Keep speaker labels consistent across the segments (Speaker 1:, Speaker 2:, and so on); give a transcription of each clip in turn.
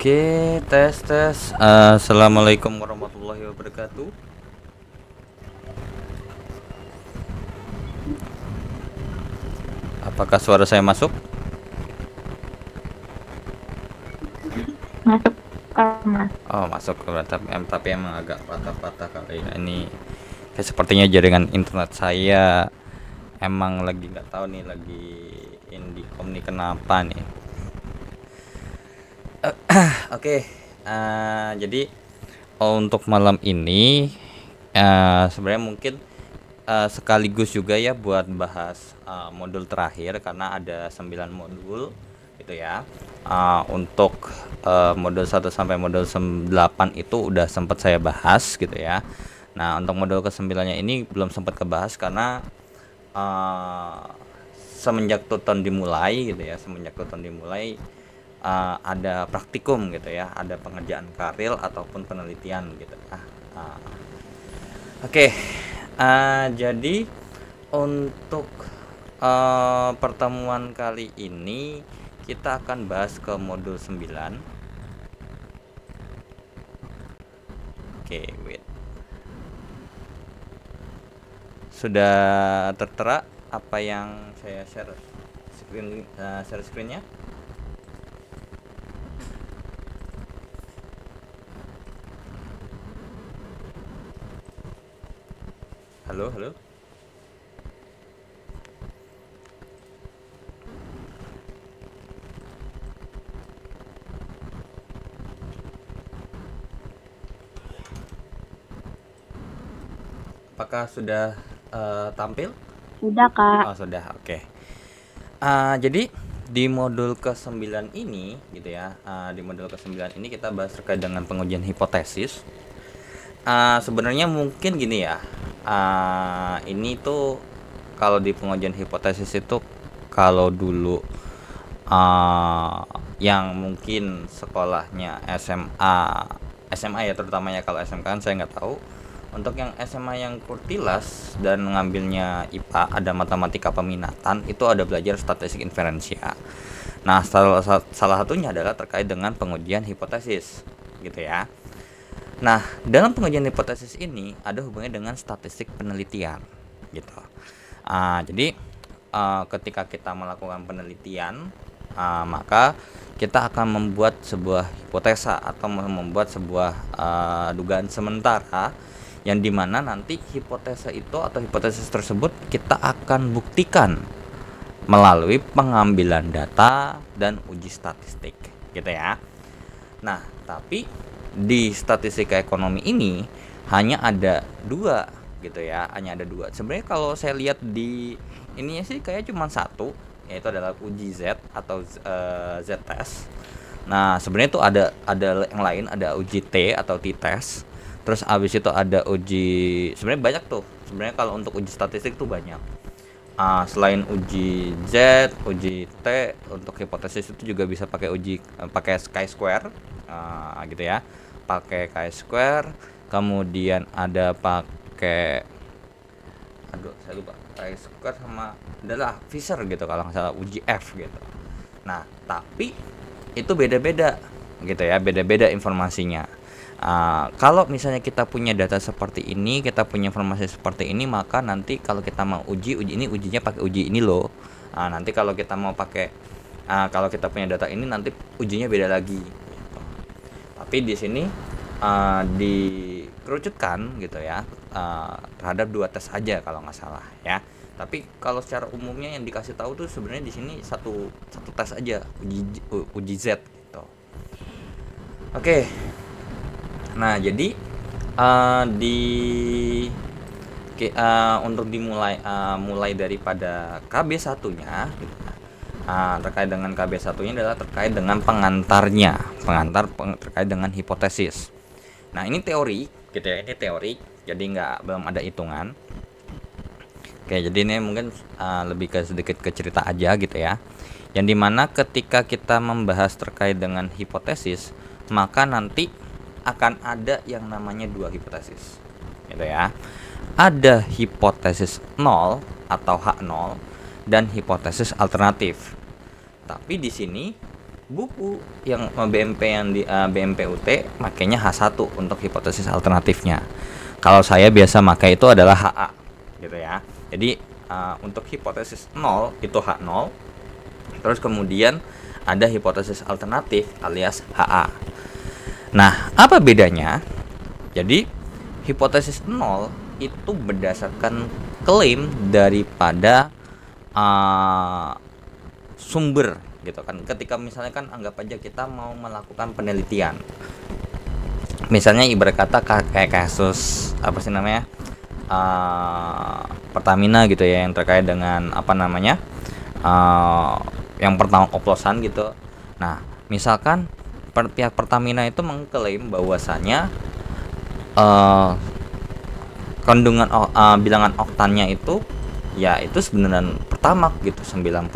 Speaker 1: Oke, tes tes. Assalamualaikum warahmatullahi wabarakatuh. Apakah suara saya masuk?
Speaker 2: Masuk Mas.
Speaker 1: Oh, masuk. Tapi emang agak patah-patah kali ya. Ini kayak sepertinya jaringan internet saya emang lagi nggak tahu nih, lagi Indicom nih kenapa nih. Oke, jadi untuk malam ini sebenarnya mungkin sekaligus juga ya buat bahas modul terakhir, karena ada 9 modul gitu ya. Untuk modul 1 sampai modul 8 itu udah sempat saya bahas gitu ya. Nah, untuk modul ke-9-nya ini belum sempat kebahas karena uh, semenjak tuton dimulai gitu ya, ada praktikum gitu ya, ada pengerjaan karil ataupun penelitian gitu. Uh, Oke, jadi untuk pertemuan kali ini kita akan bahas ke modul 9. Oke, wait. Sudah tertera apa yang saya share screen-nya? Halo, halo. Apakah sudah tampil?
Speaker 2: Sudah, Kak.
Speaker 1: Oh, sudah. Oke. Jadi di modul ke-9 ini gitu ya. Di modul ke-9 ini kita bahas terkait dengan pengujian hipotesis. Sebenarnya mungkin gini ya. Ini tuh kalau di pengujian hipotesis itu, kalau dulu yang mungkin sekolahnya SMA ya terutamanya, kalau SMK kan saya nggak tahu. Untuk yang SMA yang kurtilas dan mengambilnya IPA, ada matematika peminatan, itu ada belajar statistik inferensia. Nah, salah satunya adalah terkait dengan pengujian hipotesis gitu ya. Nah, dalam pengujian hipotesis ini ada hubungannya dengan statistik penelitian gitu. Jadi ketika kita melakukan penelitian, maka kita akan membuat sebuah hipotesa atau membuat sebuah dugaan sementara, yang dimana nanti hipotesa itu atau hipotesis tersebut kita akan buktikan melalui pengambilan data dan uji statistik gitu ya. Nah, tapi di statistika ekonomi ini hanya ada dua gitu ya, hanya ada dua. Sebenarnya kalau saya lihat di ininya sih kayak cuma satu, yaitu adalah uji Z atau Z-test. Nah, sebenarnya itu ada yang lain, ada uji T atau T-test. Terus abis itu ada uji, sebenarnya banyak tuh. Sebenarnya kalau untuk uji statistik tuh banyak. Selain uji Z, uji T, untuk hipotesis itu juga bisa pakai pakai chi-square, gitu ya. Pakai chi-square, kemudian ada pakai, saya lupa, chi-square sama adalah Fisher gitu kalau nggak salah, uji F gitu. Nah, tapi itu beda-beda gitu ya, beda-beda informasinya. Kalau misalnya kita punya data seperti ini, kita punya informasi seperti ini, maka nanti kalau kita mau uji ini ujinya pakai uji ini loh. Nanti kalau kita mau pakai, kalau kita punya data ini nanti ujinya beda lagi. Gitu. Tapi di sini dikerucutkan gitu ya, terhadap 2 tes aja kalau nggak salah ya. Tapi kalau secara umumnya yang dikasih tahu tuh sebenarnya di sini satu tes aja, uji Z gitu. Oke. Nah, jadi untuk mulai daripada KB1-nya gitu. Terkait dengan KB1-nya adalah terkait dengan pengantar terkait dengan hipotesis. Nah, ini teori gitu ya, ini teori, jadi belum ada hitungan. Oke, jadi ini mungkin lebih ke sedikit ke cerita aja gitu ya. Yang dimana ketika kita membahas terkait dengan hipotesis, maka nanti akan ada yang namanya 2 hipotesis gitu ya. Ada hipotesis 0 atau H0 dan hipotesis alternatif. Tapi di sini buku yang BMP yang di BMPUT makanya H1 untuk hipotesis alternatifnya. Kalau saya biasa pakai itu adalah HA gitu ya. Jadi untuk hipotesis 0 itu H0. Terus kemudian ada hipotesis alternatif alias HA. Nah, apa bedanya? Jadi hipotesis 0 itu berdasarkan klaim daripada sumber gitu kan. Ketika misalnya kan anggap aja kita mau melakukan penelitian, misalnya ibarat kata kayak kasus apa sih namanya Pertamina gitu ya, yang terkait dengan apa namanya yang pertama oplosan gitu. Nah, misalkan pihak Pertamina itu mengklaim bahwasanya kandungan bilangan oktannya itu ya itu sebenarnya Pertamax gitu 95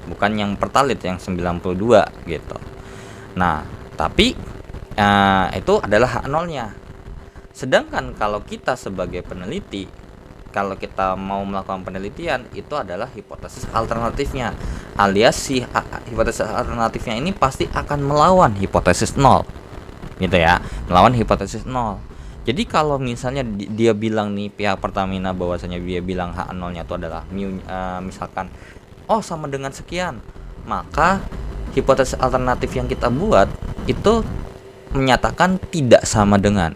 Speaker 1: bukan yang Pertalite yang 92 gitu. Nah, tapi itu adalah H0 nya. Sedangkan kalau kita sebagai peneliti, kalau kita mau melakukan penelitian, itu adalah hipotesis alternatifnya, alias si hipotesis alternatifnya ini pasti akan melawan hipotesis 0 gitu ya, melawan hipotesis 0. Jadi kalau misalnya dia bilang nih pihak Pertamina bahwasanya dia bilang H0 nya itu adalah misalkan sama dengan sekian, maka hipotesis alternatif yang kita buat itu menyatakan tidak sama dengan.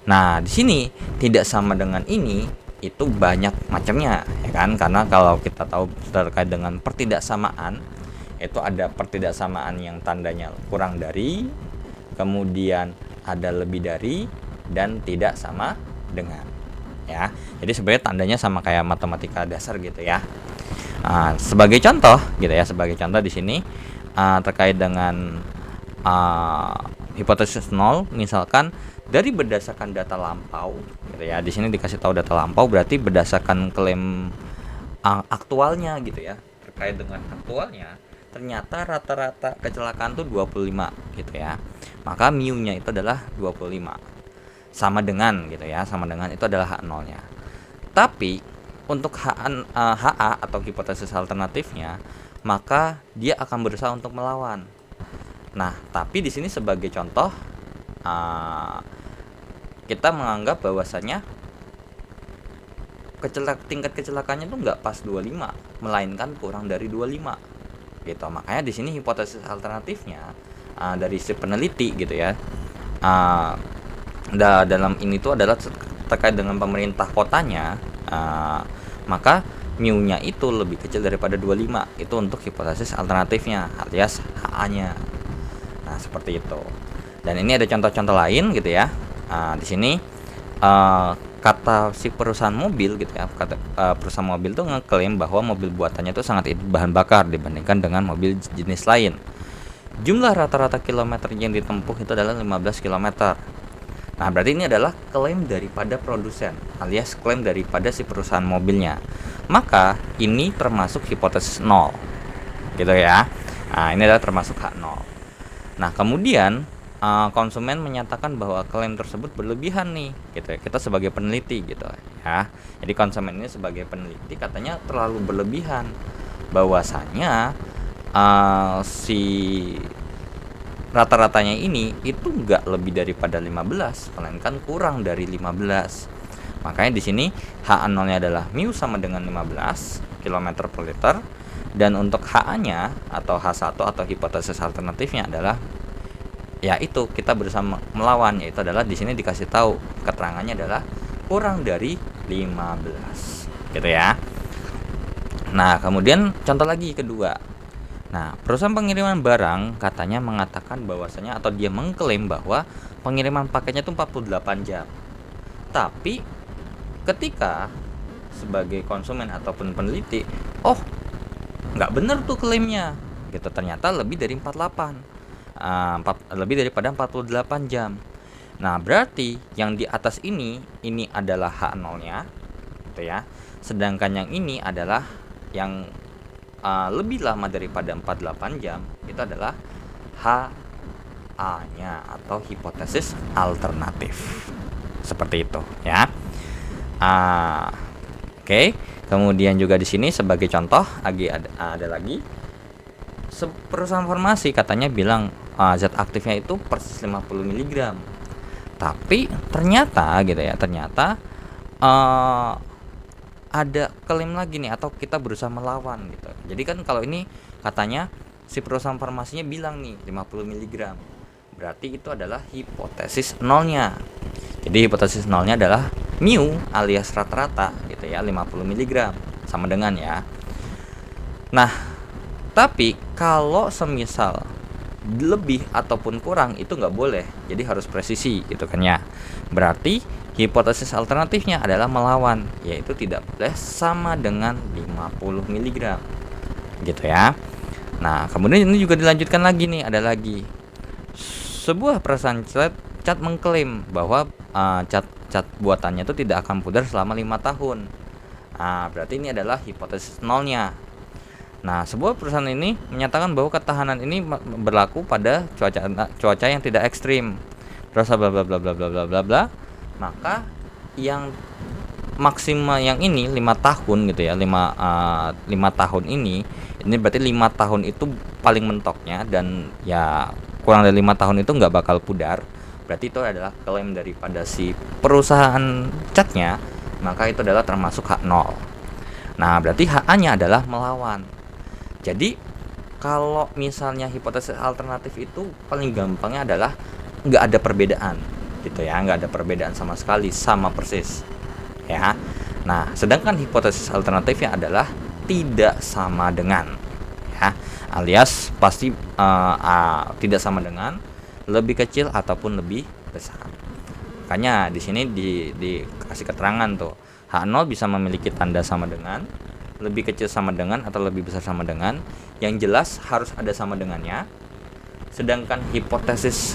Speaker 1: Nah, di sini tidak sama dengan ini itu banyak macamnya ya kan, karena kalau kita tahu terkait dengan pertidaksamaan itu ada pertidaksamaan yang tandanya kurang dari, kemudian ada lebih dari, dan tidak sama dengan ya. Jadi sebenarnya tandanya sama kayak matematika dasar gitu ya. Sebagai contoh gitu ya, sebagai contoh di sini terkait dengan hipotesis 0, misalkan dari berdasarkan data lampau gitu ya. Di sini dikasih tahu data lampau berarti berdasarkan klaim aktualnya gitu ya. Terkait dengan aktualnya ternyata rata-rata kecelakaan tuh 25 gitu ya. Maka mu-nya itu adalah 25. Sama dengan gitu ya, sama dengan itu adalah H0 nya. Tapi untuk HA atau hipotesis alternatifnya, maka dia akan berusaha untuk melawan. Nah, tapi di sini sebagai contoh kita menganggap bahwasanya tingkat kecelakaannya itu nggak pas 25, melainkan kurang dari 25 gitu. Makanya di sini hipotesis alternatifnya dari si peneliti gitu ya, dalam ini tuh adalah terkait dengan pemerintah kotanya, maka mu-nya itu lebih kecil daripada 25. Itu untuk hipotesis alternatifnya alias HA-nya. Nah, seperti itu. Dan ini ada contoh-contoh lain gitu ya. Di sini kata si perusahaan mobil gitu ya, perusahaan mobil tuh ngeklaim bahwa mobil buatannya itu sangat irit bahan bakar dibandingkan dengan mobil jenis lain. Jumlah rata-rata kilometer yang ditempuh itu adalah 15 km. Nah, berarti ini adalah klaim daripada produsen alias klaim daripada si perusahaan mobilnya. Maka ini termasuk hipotesis 0 gitu ya. Nah, ini adalah termasuk H0. Nah, kemudian konsumen menyatakan bahwa klaim tersebut berlebihan nih gitu ya. Kita sebagai peneliti gitu ya. Jadi konsumen ini sebagai peneliti katanya terlalu berlebihan, bahwasanya si rata-ratanya ini itu enggak lebih daripada 15, melainkan kurang dari 15. Makanya di sini H0-nya adalah mu sama dengan 15 km per liter, dan untuk HA-nya atau H1 atau hipotesis alternatifnya adalah yaitu kita berusaha melawan, yaitu adalah di sini dikasih tahu keterangannya adalah kurang dari 15 gitu ya. Nah, kemudian contoh lagi kedua. Nah, perusahaan pengiriman barang katanya mengatakan bahwasanya atau dia mengklaim bahwa pengiriman paketnya itu 48 jam. Tapi ketika sebagai konsumen ataupun peneliti, nggak bener tuh klaimnya gitu, ternyata lebih dari 48, lebih daripada 48 jam. Nah, berarti yang di atas ini adalah H0-nya gitu ya. Sedangkan yang ini adalah yang lebih lama daripada 48 jam, itu adalah HA-nya atau hipotesis alternatif. Seperti itu ya. Oke. Kemudian juga di sini sebagai contoh ada lagi perusahaan farmasi katanya bilang zat aktifnya itu persis 50 mg. Tapi ternyata gitu ya, ada klaim lagi nih, atau kita berusaha melawan gitu. Jadi kan kalau ini katanya si perusahaan farmasinya bilang nih 50 mg. Berarti itu adalah hipotesis nolnya. Jadi hipotesis nolnya adalah mu alias rata-rata gitu ya, 50 mg sama dengan ya. Nah, tapi kalau semisal lebih ataupun kurang itu nggak boleh, jadi harus presisi gitu kan ya. Berarti hipotesis alternatifnya adalah melawan, yaitu tidak boleh sama dengan 50 mg gitu ya. Nah, kemudian ini juga dilanjutkan lagi nih, ada lagi sebuah perusahaan cat mengklaim bahwa cat buatannya itu tidak akan pudar selama 5 tahun. Nah, berarti ini adalah hipotesis nolnya. Nah, sebuah perusahaan ini menyatakan bahwa ketahanan ini berlaku pada cuaca yang tidak ekstrim. Terus bla bla bla bla bla bla bla bla. Maka yang maksimal yang ini 5 tahun gitu ya, 5 tahun ini berarti 5 tahun itu paling mentoknya, dan ya kurang dari 5 tahun itu nggak bakal pudar. Berarti itu adalah klaim daripada si perusahaan catnya, maka itu adalah termasuk hak nol. Nah, berarti HA-nya adalah melawan. Jadi kalau misalnya hipotesis alternatif itu paling gampangnya adalah nggak ada perbedaan gitu ya, nggak ada perbedaan sama sekali, sama persis ya. Nah, sedangkan hipotesis alternatifnya adalah tidak sama dengan ya, alias pasti tidak sama dengan, lebih kecil ataupun lebih besar. Makanya di sini dikasih keterangan tuh, H0 bisa memiliki tanda sama dengan, lebih kecil sama dengan, atau lebih besar sama dengan. Yang jelas harus ada sama dengannya. Sedangkan hipotesis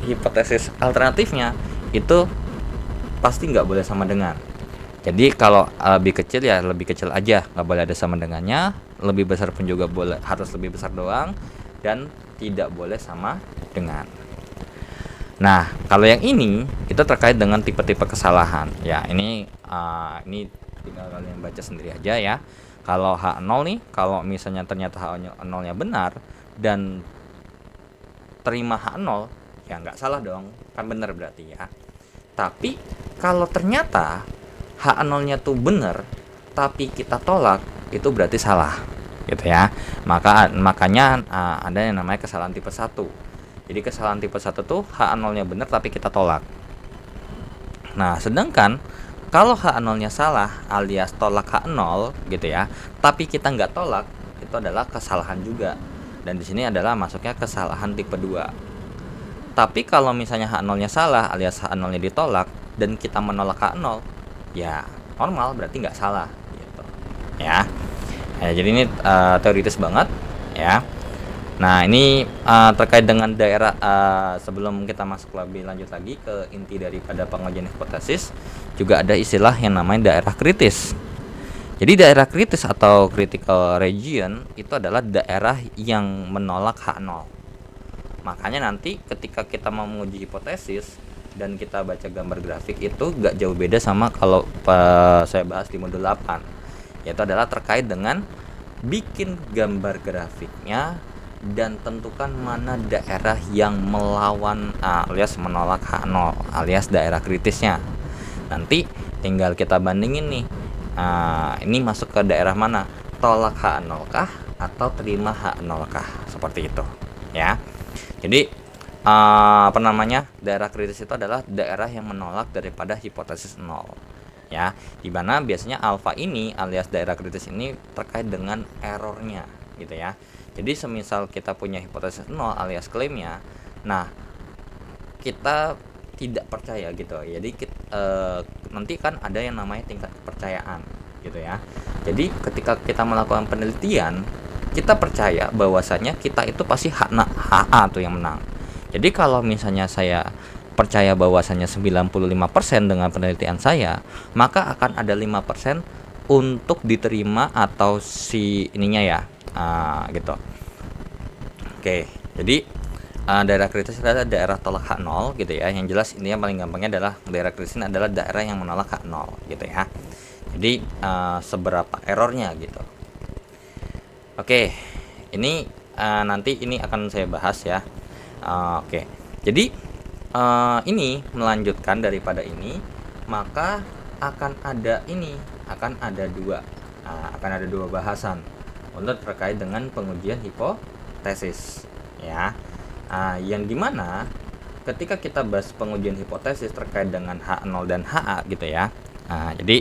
Speaker 1: hipotesis alternatifnya itu pasti nggak boleh sama dengan. Jadi kalau lebih kecil ya lebih kecil aja, nggak boleh ada sama dengannya. Lebih besar pun juga boleh, harus lebih besar doang, dan tidak boleh sama dengan. Nah, kalau yang ini itu terkait dengan tipe-tipe kesalahan. Ya, ini tinggal kalian baca sendiri aja ya. Kalau H0 nih, kalau misalnya ternyata H0-nya benar dan terima H0, ya nggak salah dong, kan benar berarti ya. Tapi kalau ternyata H0-nya tuh benar tapi kita tolak, itu berarti salah gitu ya. Makanya ada yang namanya kesalahan tipe 1. Jadi kesalahan tipe 1 tuh H0-nya benar tapi kita tolak. Nah, sedangkan kalau H0-nya salah alias tolak H0 gitu ya, tapi kita nggak tolak, itu adalah kesalahan juga. Dan di sini adalah masuknya kesalahan tipe 2. Tapi kalau misalnya H0-nya salah alias H0-nya ditolak dan kita menolak H0, ya normal, berarti nggak salah gitu ya. Jadi ini teoritis banget ya. Nah, ini terkait dengan daerah, sebelum kita masuk lebih lanjut lagi ke inti daripada pengujian hipotesis, juga ada istilah yang namanya daerah kritis. Jadi daerah kritis atau critical region itu adalah daerah yang menolak H0. Makanya nanti ketika kita mau menguji hipotesis dan kita baca gambar grafik itu gak jauh beda sama kalau saya bahas di modul 8, yaitu adalah terkait dengan bikin gambar grafiknya dan tentukan mana daerah yang melawan alias menolak H0 alias daerah kritisnya. Nanti tinggal kita bandingin nih, ini masuk ke daerah mana, tolak H0 kah atau terima H0 kah, seperti itu ya. Jadi daerah kritis itu adalah daerah yang menolak daripada hipotesis 0 ya, dimana biasanya alfa ini alias daerah kritis ini terkait dengan errornya gitu ya. Jadi semisal kita punya hipotesis 0 alias klaimnya, nah kita tidak percaya gitu. Jadi nanti kan ada yang namanya tingkat kepercayaan gitu ya. Jadi ketika kita melakukan penelitian, kita percaya bahwasanya kita itu pasti HA tuh yang menang. Jadi kalau misalnya saya percaya bahwasanya 95% dengan penelitian saya, maka akan ada 5% untuk diterima atau si ininya ya. Gitu. Oke, jadi daerah kritis adalah daerah tolak H0 gitu ya. Yang jelas intinya paling gampangnya adalah daerah kritis ini adalah daerah yang menolak H0 gitu ya. Jadi seberapa errornya gitu. Oke, ini nanti ini akan saya bahas ya. Oke, jadi ini melanjutkan daripada ini, maka akan ada dua bahasan untuk terkait dengan pengujian hipotesis ya. Yang dimana ketika kita bahas pengujian hipotesis terkait dengan H0 dan HA gitu ya. Jadi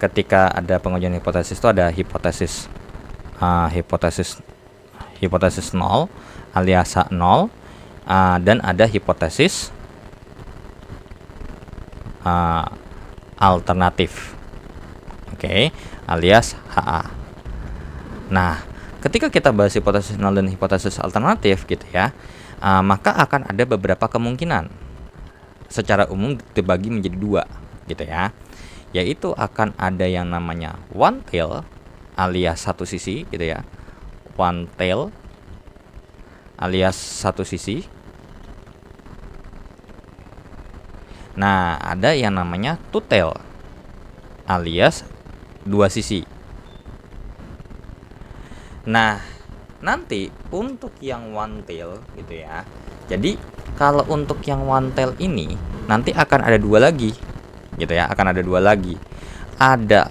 Speaker 1: ketika ada pengujian hipotesis itu ada hipotesis hipotesis 0 alias H0, dan ada hipotesis alternatif, alias HA. Nah, ketika kita bahas hipotesis 0 dan hipotesis alternatif gitu ya, maka akan ada beberapa kemungkinan secara umum dibagi menjadi dua gitu ya, yaitu akan ada yang namanya one tail alias satu sisi gitu ya, one tail alias satu sisi. Nah, ada yang namanya two tail alias dua sisi. Nah, nanti untuk yang one tail gitu ya. Jadi kalau untuk yang one tail ini nanti akan ada dua lagi gitu ya, akan ada dua lagi. Ada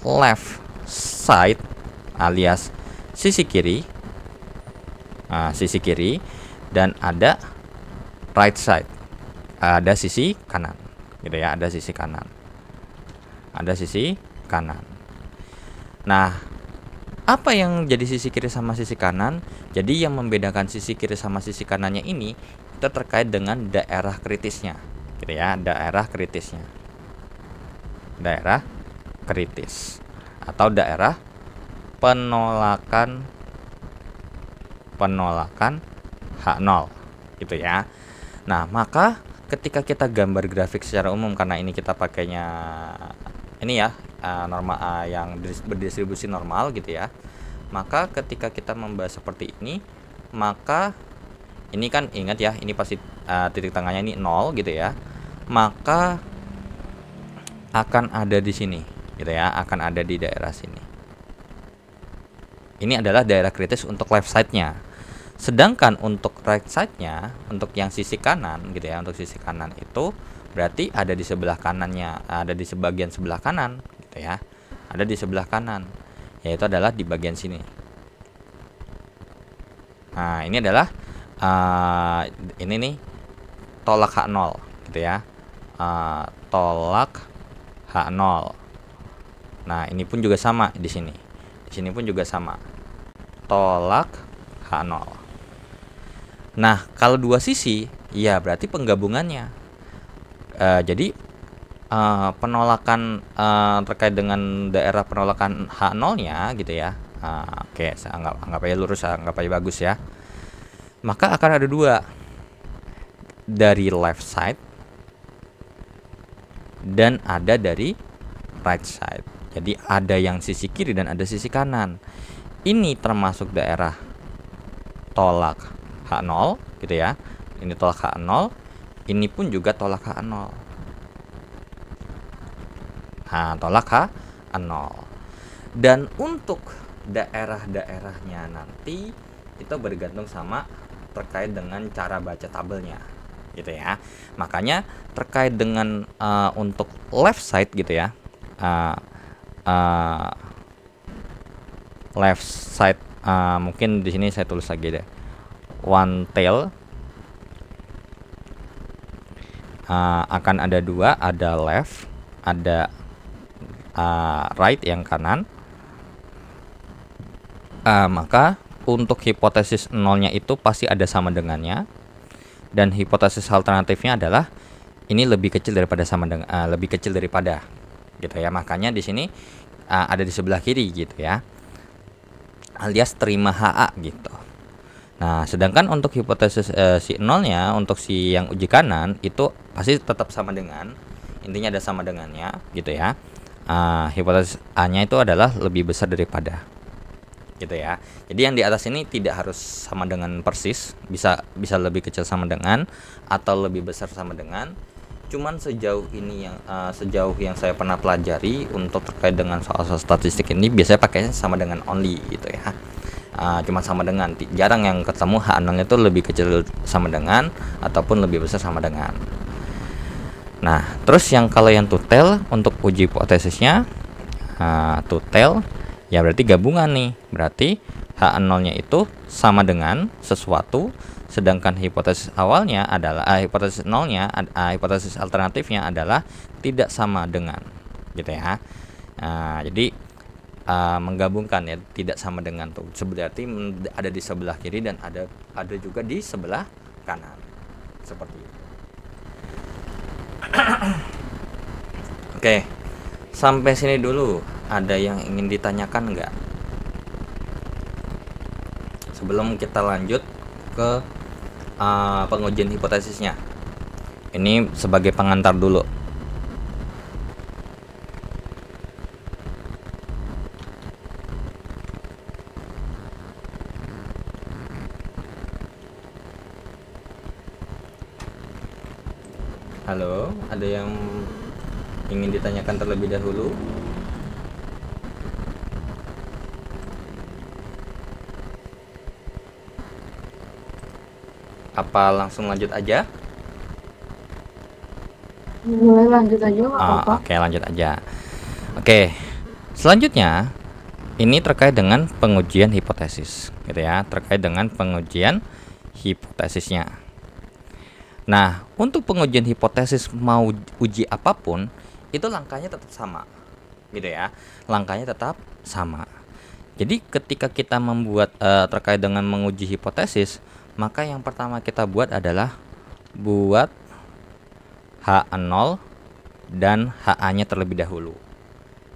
Speaker 1: left side alias sisi kiri, dan ada right side, ada sisi kanan gitu ya, ada sisi kanan. Nah, apa yang jadi sisi kiri sama sisi kanan? Jadi yang membedakan sisi kiri sama sisi kanannya ini itu terkait dengan daerah kritisnya gitu ya, daerah kritis atau daerah penolakan H0 gitu ya. Nah, maka ketika kita gambar grafik secara umum, karena ini kita pakainya ini ya, normal yang berdistribusi normal gitu ya, maka ketika kita membahas seperti ini, maka ini kan ingat ya, ini pasti titik tengahnya ini 0 gitu ya, maka akan ada di sini gitu ya, akan ada di daerah sini. Ini adalah daerah kritis untuk left side-nya. Sedangkan untuk right side-nya, untuk yang sisi kanan gitu ya, untuk sisi kanan itu berarti ada di sebelah kanannya, ada di sebagian sebelah kanan gitu ya, ada di sebelah kanan, yaitu adalah di bagian sini. Nah, ini adalah ini nih tolak H0 gitu ya, tolak H0. Nah, ini pun juga sama di sini. Di sini pun juga sama, tolak H0. Nah, kalau dua sisi, ya berarti penggabungannya. Jadi penolakan terkait dengan daerah penolakan H0-nya gitu ya. Oke, saya anggap aja lurus, anggap aja bagus ya. Maka akan ada dua, dari left side dan ada dari right side. Jadi ada yang sisi kiri dan ada sisi kanan. Ini termasuk daerah tolak H0 gitu ya. Ini tolak H0, ini pun juga tolak H0. Nah, tolak H0. Dan untuk daerah-daerahnya nanti itu bergantung sama terkait dengan cara baca tabelnya gitu ya. Makanya terkait dengan untuk left side gitu ya, left side, mungkin di sini saya tulis lagi deh, one tail, akan ada dua, ada left, ada right yang kanan. Maka untuk hipotesis nolnya itu pasti ada sama dengannya, dan hipotesis alternatifnya adalah ini lebih kecil daripada gitu ya. Makanya di sini ada di sebelah kiri gitu ya, alias terima HA gitu. Nah, sedangkan untuk hipotesis si nolnya, untuk si yang uji kanan itu pasti tetap sama dengan, intinya ada sama dengannya gitu ya. Hipotesis A-nya itu adalah lebih besar daripada gitu ya. Jadi yang di atas ini tidak harus sama dengan persis, bisa lebih kecil sama dengan atau lebih besar sama dengan. Cuman sejauh yang saya pernah pelajari untuk terkait dengan soal statistik ini biasanya pakainya sama dengan only gitu ya. Cuma sama dengan, jarang yang ketemu H0 itu lebih kecil sama dengan ataupun lebih besar sama dengan. Nah, terus kalau yang tutel untuk uji hipotesisnya, tutel ya berarti gabungan nih. Berarti H0-nya itu sama dengan sesuatu, sedangkan hipotesis awalnya adalah hipotesis nolnya, hipotesis alternatifnya adalah tidak sama dengan, gitu ya. Jadi menggabungkan ya, tidak sama dengan tuh berarti ada di sebelah kiri dan ada juga di sebelah kanan, seperti itu. Oke, sampai sini dulu. Ada yang ingin ditanyakan nggak? Sebelum kita lanjut ke pengujian hipotesisnya. Ini sebagai pengantar dulu. Halo, ada yang ingin ditanyakan terlebih dahulu? Apa langsung lanjut aja?
Speaker 2: Boleh lanjut aja nggak apa-apa.
Speaker 1: Oke, lanjut aja. Oke, selanjutnya ini terkait dengan pengujian hipotesis, gitu ya, terkait dengan pengujian hipotesisnya. Nah, untuk pengujian hipotesis mau uji apapun, itu langkahnya tetap sama, gitu ya, langkahnya tetap sama. Jadi ketika kita membuat terkait dengan menguji hipotesis, maka yang pertama kita buat adalah buat H0 dan HA-nya terlebih dahulu.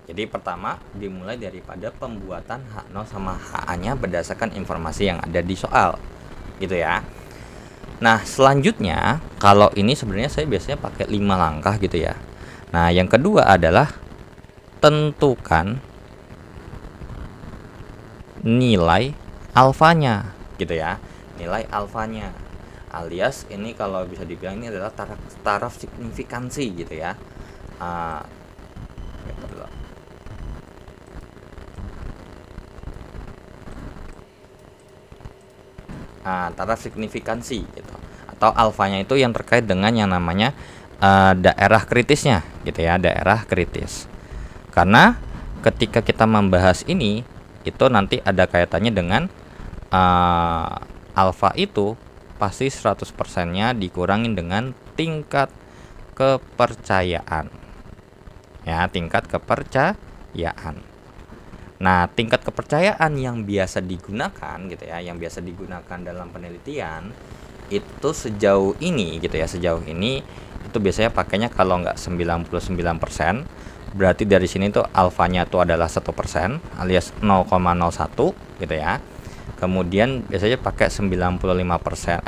Speaker 1: Jadi pertama dimulai daripada pembuatan H0 sama HA-nya berdasarkan informasi yang ada di soal, gitu ya. Nah, selanjutnya kalau ini sebenarnya saya biasanya pakai 5 langkah gitu ya. Nah, yang kedua adalah tentukan nilai alfanya, gitu ya. Nilai alfanya, alias ini kalau bisa dibilang ini adalah taraf signifikansi gitu ya. Taraf signifikansi gitu, atau alfanya itu yang terkait dengan yang namanya daerah kritisnya gitu ya, daerah kritis. Karena ketika kita membahas ini itu nanti ada kaitannya dengan alfa itu pasti 100%-nya dikurangin dengan tingkat kepercayaan. Ya, tingkat kepercayaan. Nah, tingkat kepercayaan yang biasa digunakan gitu ya, yang biasa digunakan dalam penelitian itu sejauh ini gitu ya, sejauh ini itu biasanya pakainya kalau nggak 99%, berarti dari sini tuh alfanya tuh adalah 1% alias 0,01 gitu ya. Kemudian biasanya pakai 95%,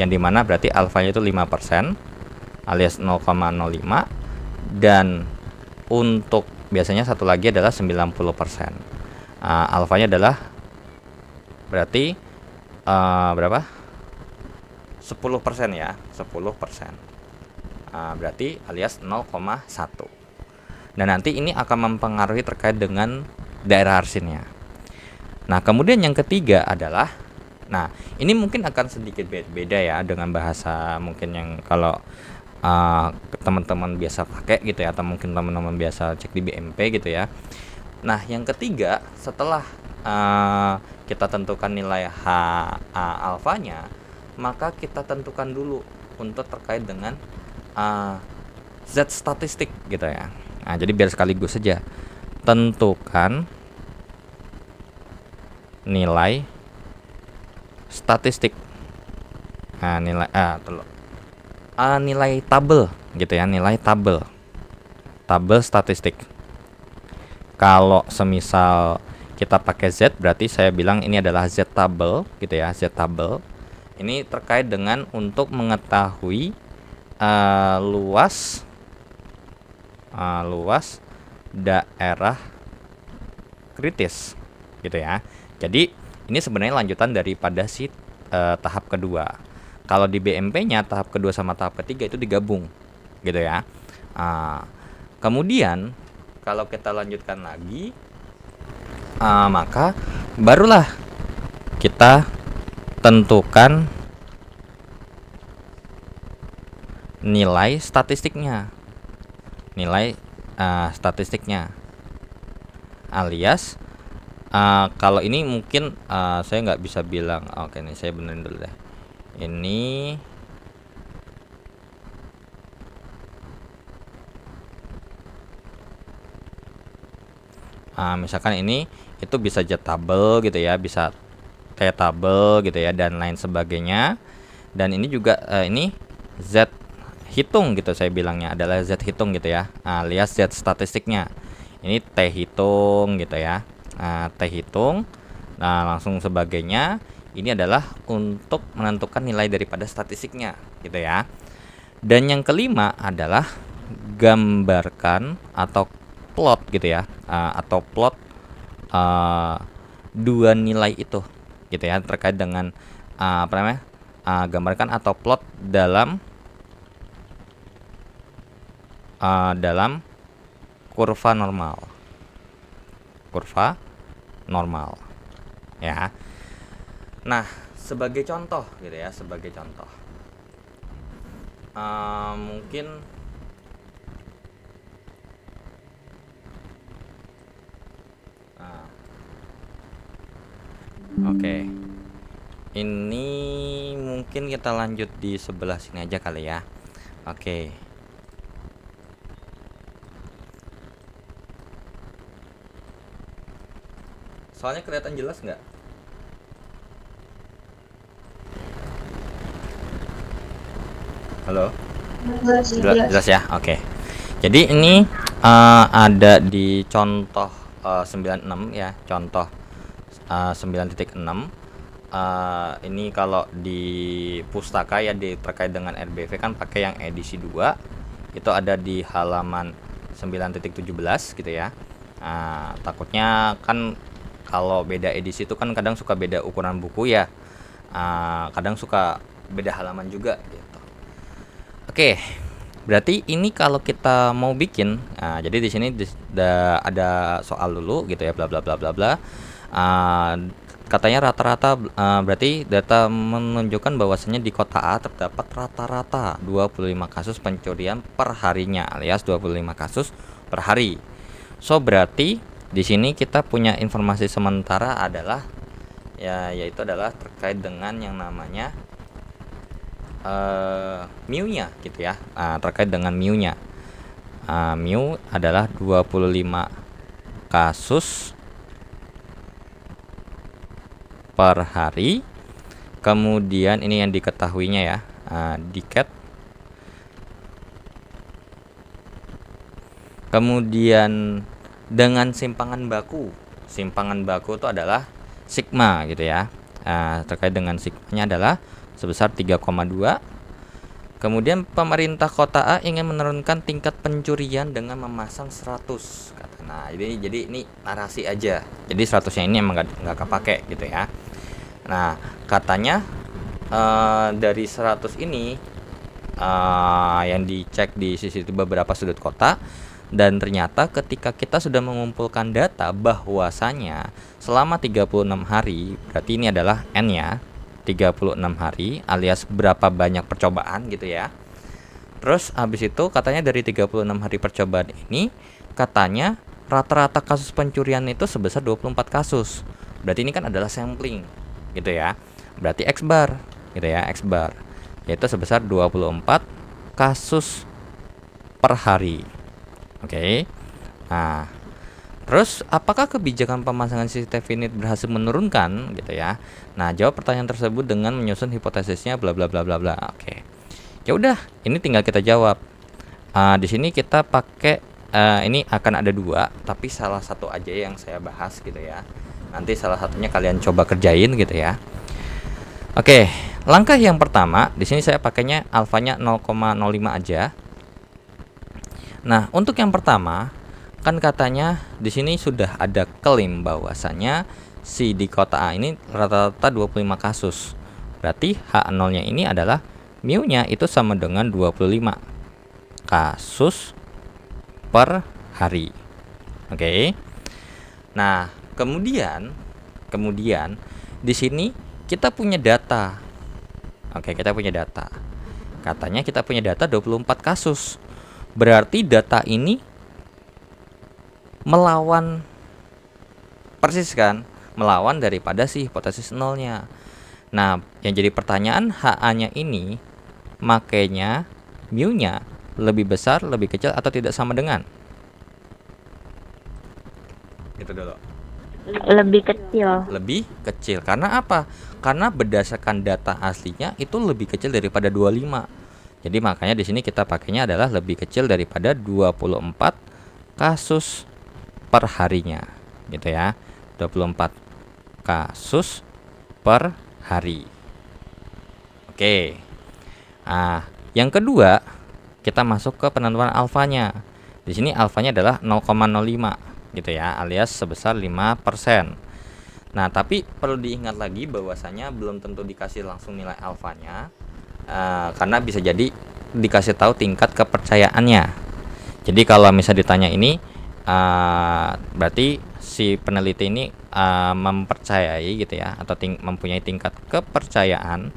Speaker 1: yang dimana berarti alfanya itu 5% alias 0,05, dan untuk biasanya satu lagi adalah 90%. Alfanya adalah berarti berapa? 10% ya, 10%. Berarti alias 0,1. Dan nanti ini akan mempengaruhi terkait dengan daerah arsinnya. Nah, kemudian yang ketiga adalah, nah ini mungkin akan sedikit beda ya dengan bahasa mungkin yang kalau teman-teman biasa pakai gitu ya, atau mungkin teman-teman biasa cek di BMP gitu ya. Nah, yang ketiga setelah kita tentukan nilai alfanya, maka kita tentukan dulu untuk terkait dengan Z statistik gitu ya. Nah, jadi biar sekaligus saja tentukan nilai statistik. Nah, nilai tabel gitu ya, nilai tabel statistik. Kalau semisal kita pakai Z, berarti saya bilang ini adalah Z tabel gitu ya, Z tabel. Ini terkait dengan untuk mengetahui luas daerah kritis gitu ya. Jadi ini sebenarnya lanjutan daripada si tahap kedua. Kalau di BMP-nya tahap kedua sama tahap ketiga itu digabung gitu ya. Kemudian kalau kita lanjutkan lagi, maka barulah kita tentukan nilai statistiknya. Alias kalau ini mungkin saya nggak bisa bilang. Oke, nih saya benerin dulu deh. Ini misalkan ini itu bisa jet table gitu ya, bisa kayak tabel gitu ya, dan lain sebagainya. Dan ini juga ini Z hitung gitu, saya bilangnya adalah Z hitung gitu ya, alias Z statistiknya. Ini T hitung gitu ya, T hitung. Nah, langsung sebagainya ini adalah untuk menentukan nilai daripada statistiknya gitu ya. Dan yang kelima adalah gambarkan atau plot gitu ya, atau plot dua nilai itu gitu ya, terkait dengan apa namanya, gambarkan atau plot dalam kurva normal ya. Nah, sebagai contoh gitu ya, mungkin oke. Ini mungkin kita lanjut di sebelah sini aja kali ya. Oke. Soalnya kelihatan jelas nggak? Halo? Jelas ya? Oke. Jadi ini ada di contoh 96 ya, contoh 9.6. Ini kalau di pustaka ya, terkait dengan RBV kan pakai yang edisi 2. Itu ada di halaman 9.17 gitu ya. Takutnya kan kalau beda edisi itu kan kadang suka beda ukuran buku ya, kadang suka beda halaman juga gitu. Oke, berarti ini kalau kita mau bikin, jadi di sini ada soal dulu gitu ya, bla bla bla bla bla. Katanya rata-rata, berarti data menunjukkan bahwasanya di kota A terdapat rata-rata 25 kasus pencurian per harinya, alias 25 kasus per hari. So berarti di sini kita punya informasi sementara adalah yaitu adalah terkait dengan yang namanya mu-nya gitu ya. Terkait dengan mu-nya, mu adalah 25 kasus per hari. Kemudian ini yang diketahuinya ya, diket. Kemudian dengan simpangan baku itu adalah sigma gitu ya. Terkait dengan sigmanya adalah sebesar 3,2. Kemudian pemerintah kota A ingin menurunkan tingkat pencurian dengan memasang 100 kata. Nah, jadi ini narasi aja. Jadi 100-nya ini emang nggak kepake gitu ya. Nah, katanya dari 100 ini yang dicek di CCTV beberapa sudut kota, dan ternyata ketika kita sudah mengumpulkan data bahwasanya selama 36 hari, berarti ini adalah N-nya, 36 hari alias berapa banyak percobaan gitu ya. Terus habis itu katanya dari 36 hari percobaan ini, katanya rata-rata kasus pencurian itu sebesar 24 kasus. Berarti ini kan adalah sampling gitu ya. Berarti X bar gitu ya, X bar yaitu sebesar 24 kasus per hari. Oke. Nah, terus apakah kebijakan pemasangan CCTV ini berhasil menurunkan gitu ya? Nah, jawab pertanyaan tersebut dengan menyusun hipotesisnya bla bla bla bla bla. Oke. Ya udah, ini tinggal kita jawab. Di sini kita pakai ini akan ada 2, tapi salah satu aja yang saya bahas gitu ya. Nanti salah satunya kalian coba kerjain gitu ya. Oke, langkah yang pertama di sini saya pakainya alfanya 0,05 aja. Nah, untuk yang pertama, kan katanya di sini sudah ada klaim bahwasanya si di kota A ini rata-rata 25 kasus. Berarti H0-nya ini adalah mu-nya itu sama dengan 25 kasus per hari. Oke. Nah, kemudian di sini kita punya data. Oke, kita punya data. Katanya kita punya data 24 kasus. Berarti data ini melawan persis kan? Melawan daripada si hipotesis nolnya. Nah, yang jadi pertanyaan HA-nya ini makanya mu-nya lebih besar, lebih kecil atau tidak sama dengan? Itu dulu.
Speaker 3: Lebih kecil.
Speaker 1: Lebih kecil. Karena apa? Karena berdasarkan data aslinya itu lebih kecil daripada 25. Jadi makanya di sini kita pakainya adalah lebih kecil daripada 24 kasus per harinya. Gitu ya. 24 kasus per hari. Oke. Nah, yang kedua, kita masuk ke penentuan alfanya. Di sini alfanya adalah 0,05 gitu ya, alias sebesar 5%. Nah, tapi perlu diingat lagi bahwasanya belum tentu dikasih langsung nilai alfanya, karena bisa jadi dikasih tahu tingkat kepercayaannya. Jadi kalau misal ditanya ini, berarti si peneliti ini mempercayai gitu ya, atau mempunyai tingkat kepercayaan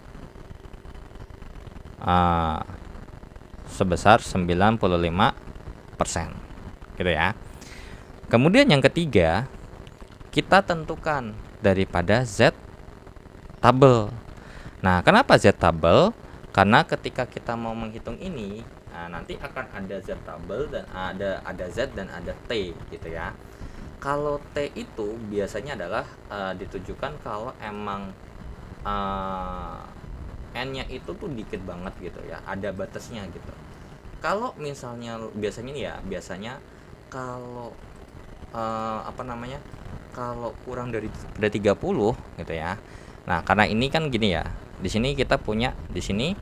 Speaker 1: sebesar 95% gitu ya. Kemudian yang ketiga, kita tentukan daripada Z tabel. Nah, kenapa Z tabel? Karena ketika kita mau menghitung ini, nanti akan ada Z tabel dan ada Z dan ada T gitu ya. Kalau T itu biasanya adalah ditujukan kalau emang N-nya itu tuh dikit banget gitu ya, ada batasnya gitu. Kalau misalnya biasanya nih ya, kalau kalau kurang dari 30 gitu ya. Nah, karena ini kan gini ya. Di sini kita punya di sini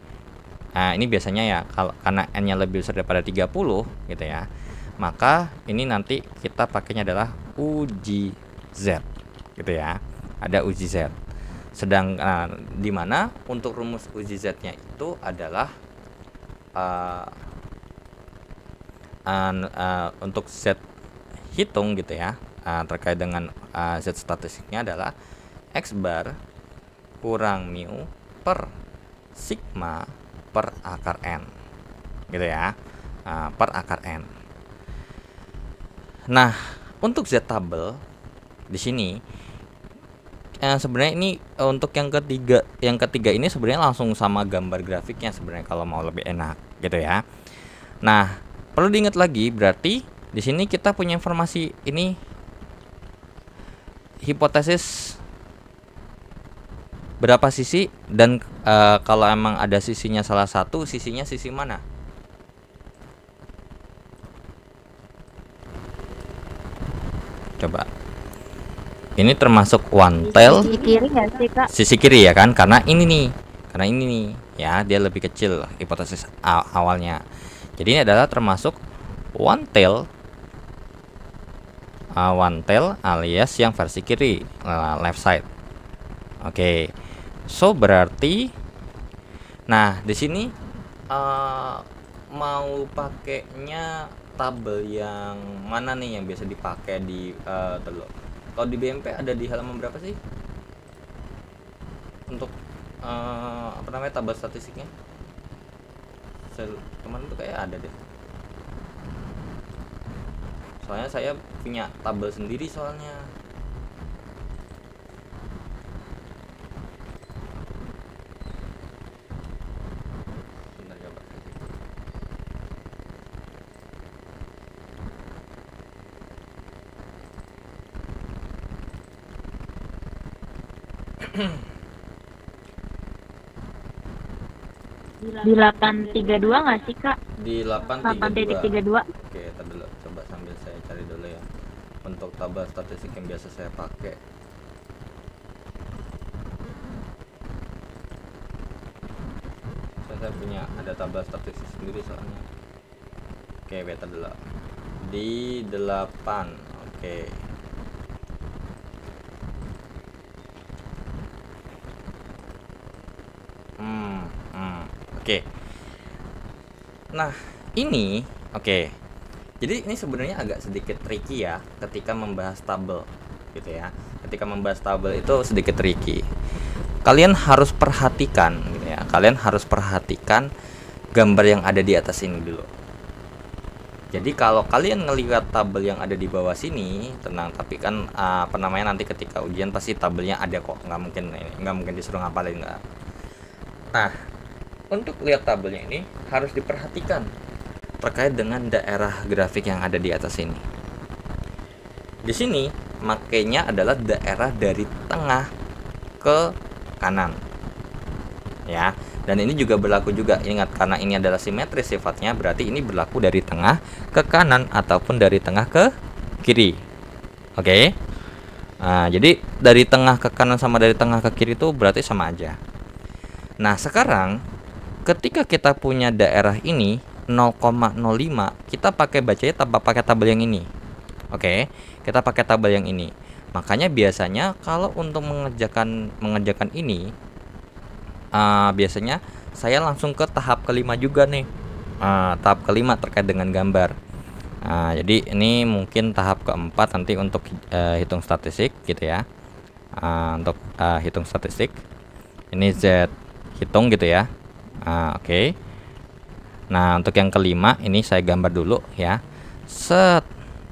Speaker 1: ini biasanya ya kalau karena N-nya lebih besar daripada 30 gitu ya. Maka ini nanti kita pakainya adalah uji Z gitu ya. Ada uji Z. Sedangkan di mana untuk rumus uji Z-nya itu adalah untuk Z hitung gitu ya, terkait dengan Z statistiknya adalah X bar kurang mu per sigma per akar N gitu ya, per akar N. Nah, untuk Z tabel di sini sebenarnya ini untuk yang ketiga ini sebenarnya langsung sama gambar grafiknya sebenarnya kalau mau lebih enak gitu ya. Nah, perlu diingat lagi berarti di sini kita punya informasi ini hipotesis berapa sisi dan kalau emang ada sisinya salah satu, sisinya sisi mana? Coba. Ini termasuk one tail.
Speaker 3: Sisi kiri nggak sih, Kak?
Speaker 1: Sisi kiri ya kan? Karena ini nih ya, dia lebih kecil hipotesis awalnya. Jadi ini adalah termasuk one tail alias yang versi kiri, left side. Oke. So berarti nah, di sini mau pakainya tabel yang mana nih yang biasa dipakai di kalau di BMP ada di halaman berapa sih? Untuk tabel statistiknya? Kemarin tuh kayak ada deh. Soalnya saya punya tabel sendiri soalnya. Bentar, coba.
Speaker 3: Di 832 nggak sih, Kak?
Speaker 1: Di
Speaker 3: 8.32.
Speaker 1: Oke, tar dulu. Coba sambil saya cari dulu ya. Untuk tabel statistik yang biasa saya pakai. Saya punya ada tabel statistik sendiri soalnya. Oke, beta dulu. di 8. Oke. Oke. Nah, ini oke. Jadi ini sebenarnya agak sedikit tricky ya ketika membahas tabel gitu ya. Ketika membahas tabel itu sedikit tricky. Kalian harus perhatikan gitu ya. Kalian harus perhatikan gambar yang ada di atas ini dulu. Jadi kalau kalian ngelihat tabel yang ada di bawah sini, tenang, tapi kan nanti ketika ujian pasti tabelnya ada kok, nggak mungkin disuruh ngapalin, nggak. Nah, untuk lihat tabelnya ini harus diperhatikan terkait dengan daerah grafik yang ada di atas ini. Di sini makanya adalah daerah dari tengah ke kanan. Ya, dan ini juga berlaku juga, ingat, karena ini adalah simetris sifatnya, berarti ini berlaku dari tengah ke kanan ataupun dari tengah ke kiri. Oke. Nah, jadi dari tengah ke kanan sama dari tengah ke kiri itu berarti sama aja. Nah, sekarang ketika kita punya daerah ini 0,05, kita bacanya tanpa pakai tabel yang ini. Oke, kita pakai tabel yang ini. Makanya biasanya kalau untuk mengerjakan ini, biasanya saya langsung ke tahap kelima juga nih. Tahap kelima terkait dengan gambar. Jadi ini mungkin tahap keempat nanti untuk hitung statistik gitu ya. Untuk hitung statistik ini Z hitung gitu ya. Oke. Nah, untuk yang kelima ini saya gambar dulu ya. Set.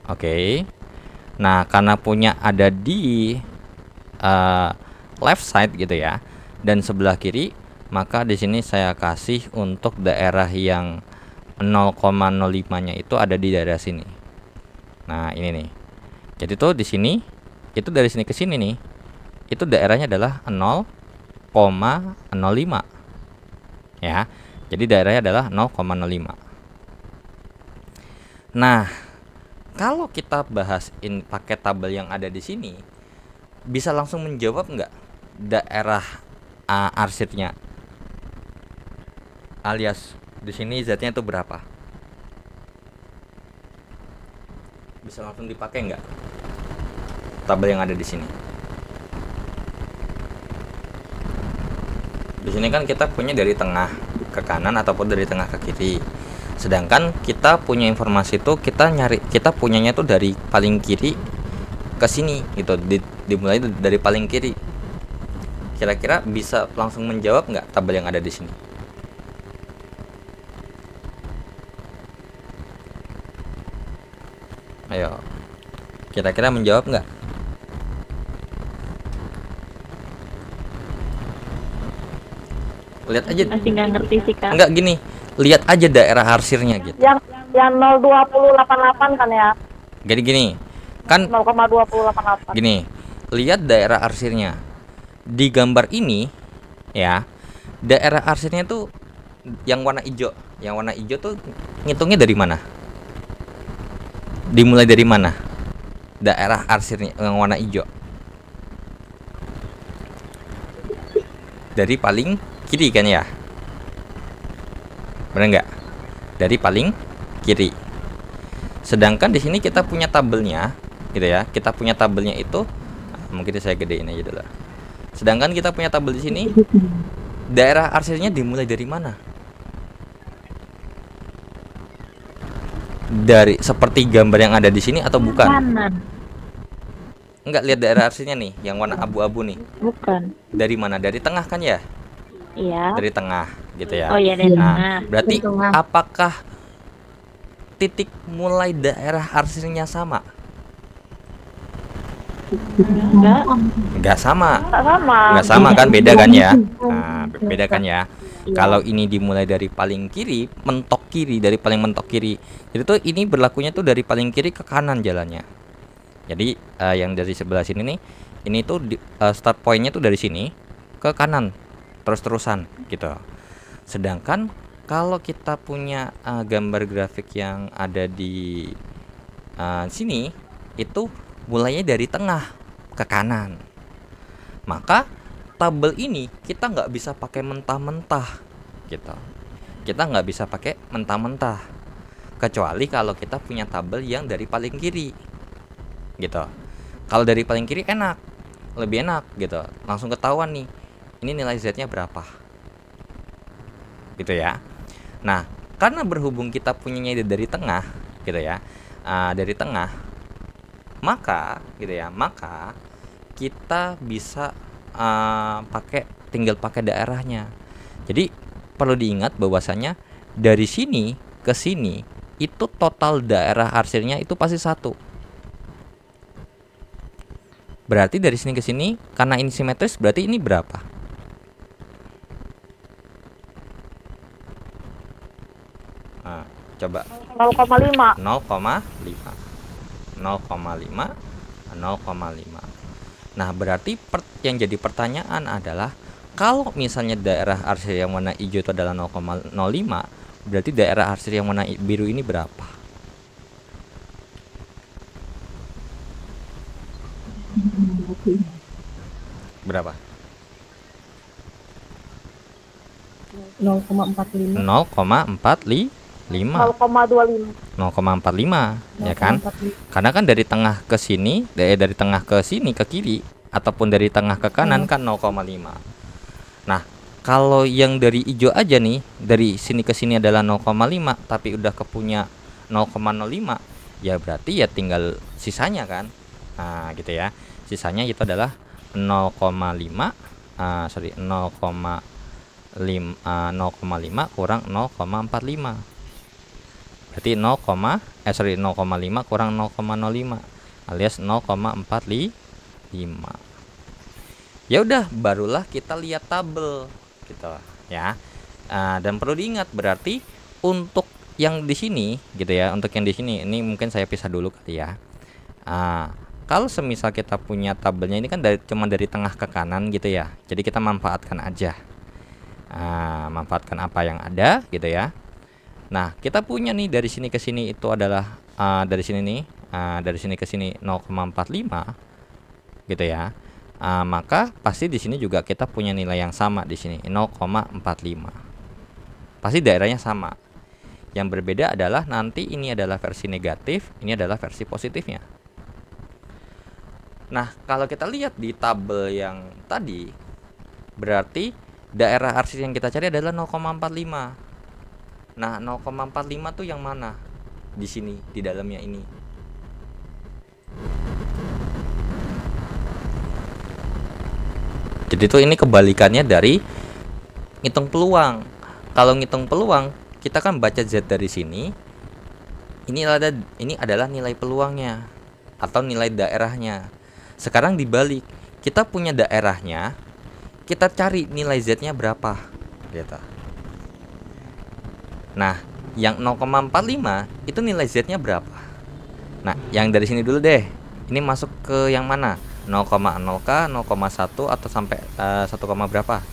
Speaker 1: Oke. Nah, karena punya ada di left side gitu ya, dan sebelah kiri, maka di sini saya kasih untuk daerah yang 0,05-nya itu ada di daerah sini. Nah, ini nih. Jadi tuh di sini itu dari sini ke sini nih. Itu daerahnya adalah 0,05. Ya. Jadi daerahnya adalah 0,05. Nah, kalau kita bahas pakai tabel yang ada di sini, bisa langsung menjawab nggak daerah arsirnya? Alias di sini Z-nya itu berapa? Bisa langsung dipakai nggak tabel yang ada di sini? Di sini kan kita punya dari tengah ke kanan ataupun dari tengah ke kiri. Sedangkan kita punya informasi itu kita punyanya tuh dari paling kiri ke sini gitu, dimulai dari paling kiri. Kira-kira bisa langsung menjawab nggak tabel yang ada di sini? Ayo, kira-kira menjawab nggak? Lihat aja.
Speaker 3: Masih nggak ngerti sih, Kak.
Speaker 1: Enggak, gini, lihat aja daerah arsirnya gitu.
Speaker 2: Yang 0,2088 kan ya?
Speaker 1: Jadi gini, kan
Speaker 2: 0,2088.
Speaker 1: gini, lihat daerah arsirnya. Di gambar ini ya, daerah arsirnya tuh yang warna hijau. Yang warna hijau tuh ngitungnya dari mana? Dimulai dari mana? Daerah arsirnya yang warna hijau. Dari paling kiri kan ya? Benar nggak? Dari paling kiri. Sedangkan di sini kita punya tabelnya, gitu ya. Kita punya tabelnya itu, mungkin saya gedein aja dulu. Sedangkan kita punya tabel di sini, daerah arsirnya dimulai dari mana? Dari seperti gambar yang ada di sini atau bukan?
Speaker 3: Kanan.
Speaker 1: Enggak, lihat daerah arsirnya nih, yang warna abu-abu nih.
Speaker 3: Bukan.
Speaker 1: Dari mana? Dari tengah kan ya?
Speaker 3: Iya.
Speaker 1: Dari tengah, gitu ya.
Speaker 3: Oh iya, dari tengah.
Speaker 1: Nah, berarti
Speaker 2: Dari tengah.
Speaker 1: apakah titik mulai daerah arsirnya sama?
Speaker 3: Enggak.
Speaker 1: Enggak sama.
Speaker 2: Sama.
Speaker 1: Enggak sama kan, beda kan ya? Nah, beda kan ya?
Speaker 3: Iya.
Speaker 1: Kalau ini dimulai dari paling kiri, mentok kiri, dari paling mentok kiri. Jadi tuh ini berlakunya tuh dari paling kiri ke kanan jalannya. Jadi yang dari sebelah sini nih, ini tuh start pointnya tuh dari sini ke kanan, terus-terusan gitu. Sedangkan kalau kita punya gambar grafik yang ada di sini, itu mulainya dari tengah ke kanan. Maka tabel ini kita nggak bisa pakai mentah-mentah gitu. Kita nggak bisa pakai mentah-mentah. kecuali kalau kita punya tabel yang dari paling kiri gitu. Kalau dari paling kiri enak, lebih enak gitu, langsung ketahuan nih ini nilai Z-nya berapa gitu ya. Nah, karena berhubung kita punyanya dari tengah gitu ya, dari tengah, maka gitu ya, maka kita bisa tinggal pakai daerahnya. Jadi perlu diingat bahwasanya dari sini ke sini itu total daerah arsirnya itu pasti 1. Berarti dari sini ke sini karena ini simetris berarti ini berapa? Nah, coba
Speaker 2: 0,5.
Speaker 1: 0,5. Nah, berarti yang jadi pertanyaan adalah kalau misalnya daerah arsir yang warna hijau itu adalah 0,05, berarti daerah arsir yang warna biru ini berapa? Berapa?
Speaker 3: 0,45.
Speaker 1: 0,45.
Speaker 2: 0,25.
Speaker 1: Ya kan? Karena kan dari tengah ke sini, dari tengah ke sini ke kiri ataupun dari tengah ke kanan kan 0,5. Nah, kalau yang dari hijau aja nih, dari sini ke sini adalah 0,5 tapi udah kepunya 0,05, ya berarti ya tinggal sisanya kan. Nah, gitu ya. Sisanya itu adalah 0,5 0,5 kurang 0,45. Berarti 0,5 kurang 0,05 alias 0,45. Ya udah, barulah kita lihat tabel gitu ya. Dan perlu diingat berarti untuk yang di sini gitu ya, untuk yang di sini ini mungkin saya pisah dulu kali ya. Kalau semisal kita punya tabelnya ini kan cuma dari tengah ke kanan gitu ya. Jadi kita manfaatkan aja. Manfaatkan apa yang ada gitu ya. Nah, kita punya nih dari sini ke sini itu adalah dari sini nih, dari sini ke sini 0,45 gitu ya. Maka pasti di sini juga kita punya nilai yang sama di sini 0,45. Pasti daerahnya sama. Yang berbeda adalah nanti ini adalah versi negatif, ini adalah versi positifnya. Nah, kalau kita lihat di tabel yang tadi, berarti daerah arsir yang kita cari adalah 0,45. Nah, 0,45 tuh yang mana? Di sini, di dalamnya ini. Jadi tuh ini kebalikannya dari ngitung peluang. Kalau ngitung peluang, kita kan baca Z dari sini. Ini adalah nilai peluangnya atau nilai daerahnya. Sekarang dibalik, kita punya daerahnya, kita cari nilai Z-nya berapa gitu. Nah, yang 0,45 itu nilai Z-nya berapa? Nah, yang dari sini dulu deh. Ini masuk ke yang mana? 0,0 kah, 0,1 atau sampai 1, berapa?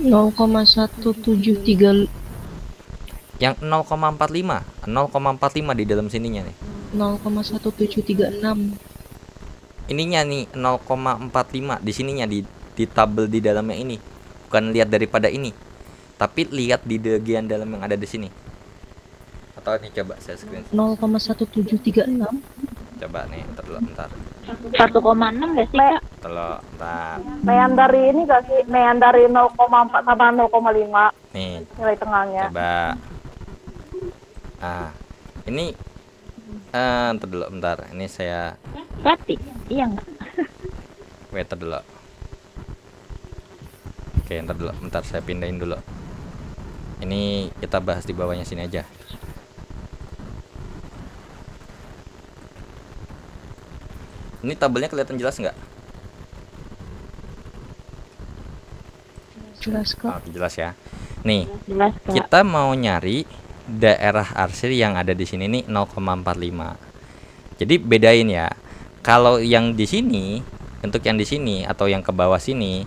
Speaker 3: 0,173.
Speaker 1: Yang 0,45. 0,45 di dalam sininya nih.
Speaker 3: 0,1736.
Speaker 1: Ininya nih 0,45 di sininya, di tabel di dalamnya ini. Bukan lihat daripada ini, tapi lihat di bagian dalam yang ada di sini. Atau ini coba saya screen.
Speaker 3: 0,1736.
Speaker 1: Coba nih, bentar.
Speaker 3: 1,6 gak sih, Kak?
Speaker 1: Bentar.
Speaker 2: Meandari ini gak sih? Meandari 0,4 sama 0,5
Speaker 1: Nih,
Speaker 2: nilai tengahnya.
Speaker 1: coba. Ini bentar. Ini saya
Speaker 3: Berarti, iya nggak?
Speaker 1: wait dulu. Oke, bentar saya pindahin dulu. Ini kita bahas di bawahnya sini aja. Ini tabelnya kelihatan jelas nggak?
Speaker 3: Jelas, Kak.
Speaker 1: Oke, jelas ya. Nih,
Speaker 3: Jelas, Kak.
Speaker 1: kita mau nyari daerah arsir yang ada di sini nih 0,45. Jadi bedain ya. Kalau yang di sini, untuk yang di sini atau yang ke bawah sini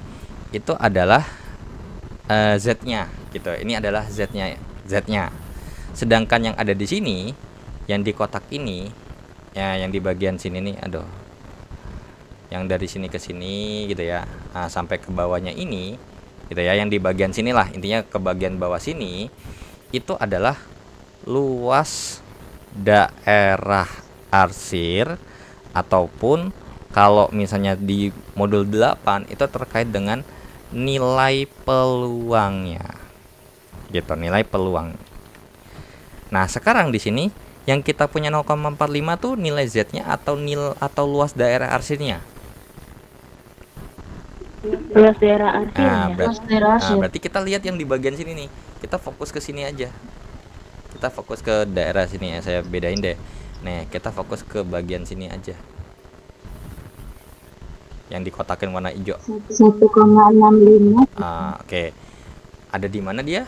Speaker 1: itu adalah Z-nya gitu. Ini adalah Z-nya. Sedangkan yang ada di sini, yang di kotak ini, ya yang di bagian sini nih, yang dari sini ke sini gitu ya, sampai ke bawahnya ini gitu ya, yang di bagian sinilah, intinya ke bagian bawah sini itu adalah luas daerah arsir, ataupun kalau misalnya di modul 8 itu terkait dengan nilai peluangnya. Gitu, nilai peluang. Nah, sekarang di sini yang kita punya 0,45 tuh nilai Z-nya atau luas daerah arsirnya.
Speaker 3: Luas daerah arsir
Speaker 1: Nah,
Speaker 3: ya.
Speaker 1: berarti kita lihat yang di bagian sini nih. Kita fokus ke sini aja. Kita fokus ke daerah sini ya, saya bedain deh. Nih, kita fokus ke bagian sini aja. Yang dikotakin warna hijau.
Speaker 2: 1,65.
Speaker 1: Oke. Ada di mana dia?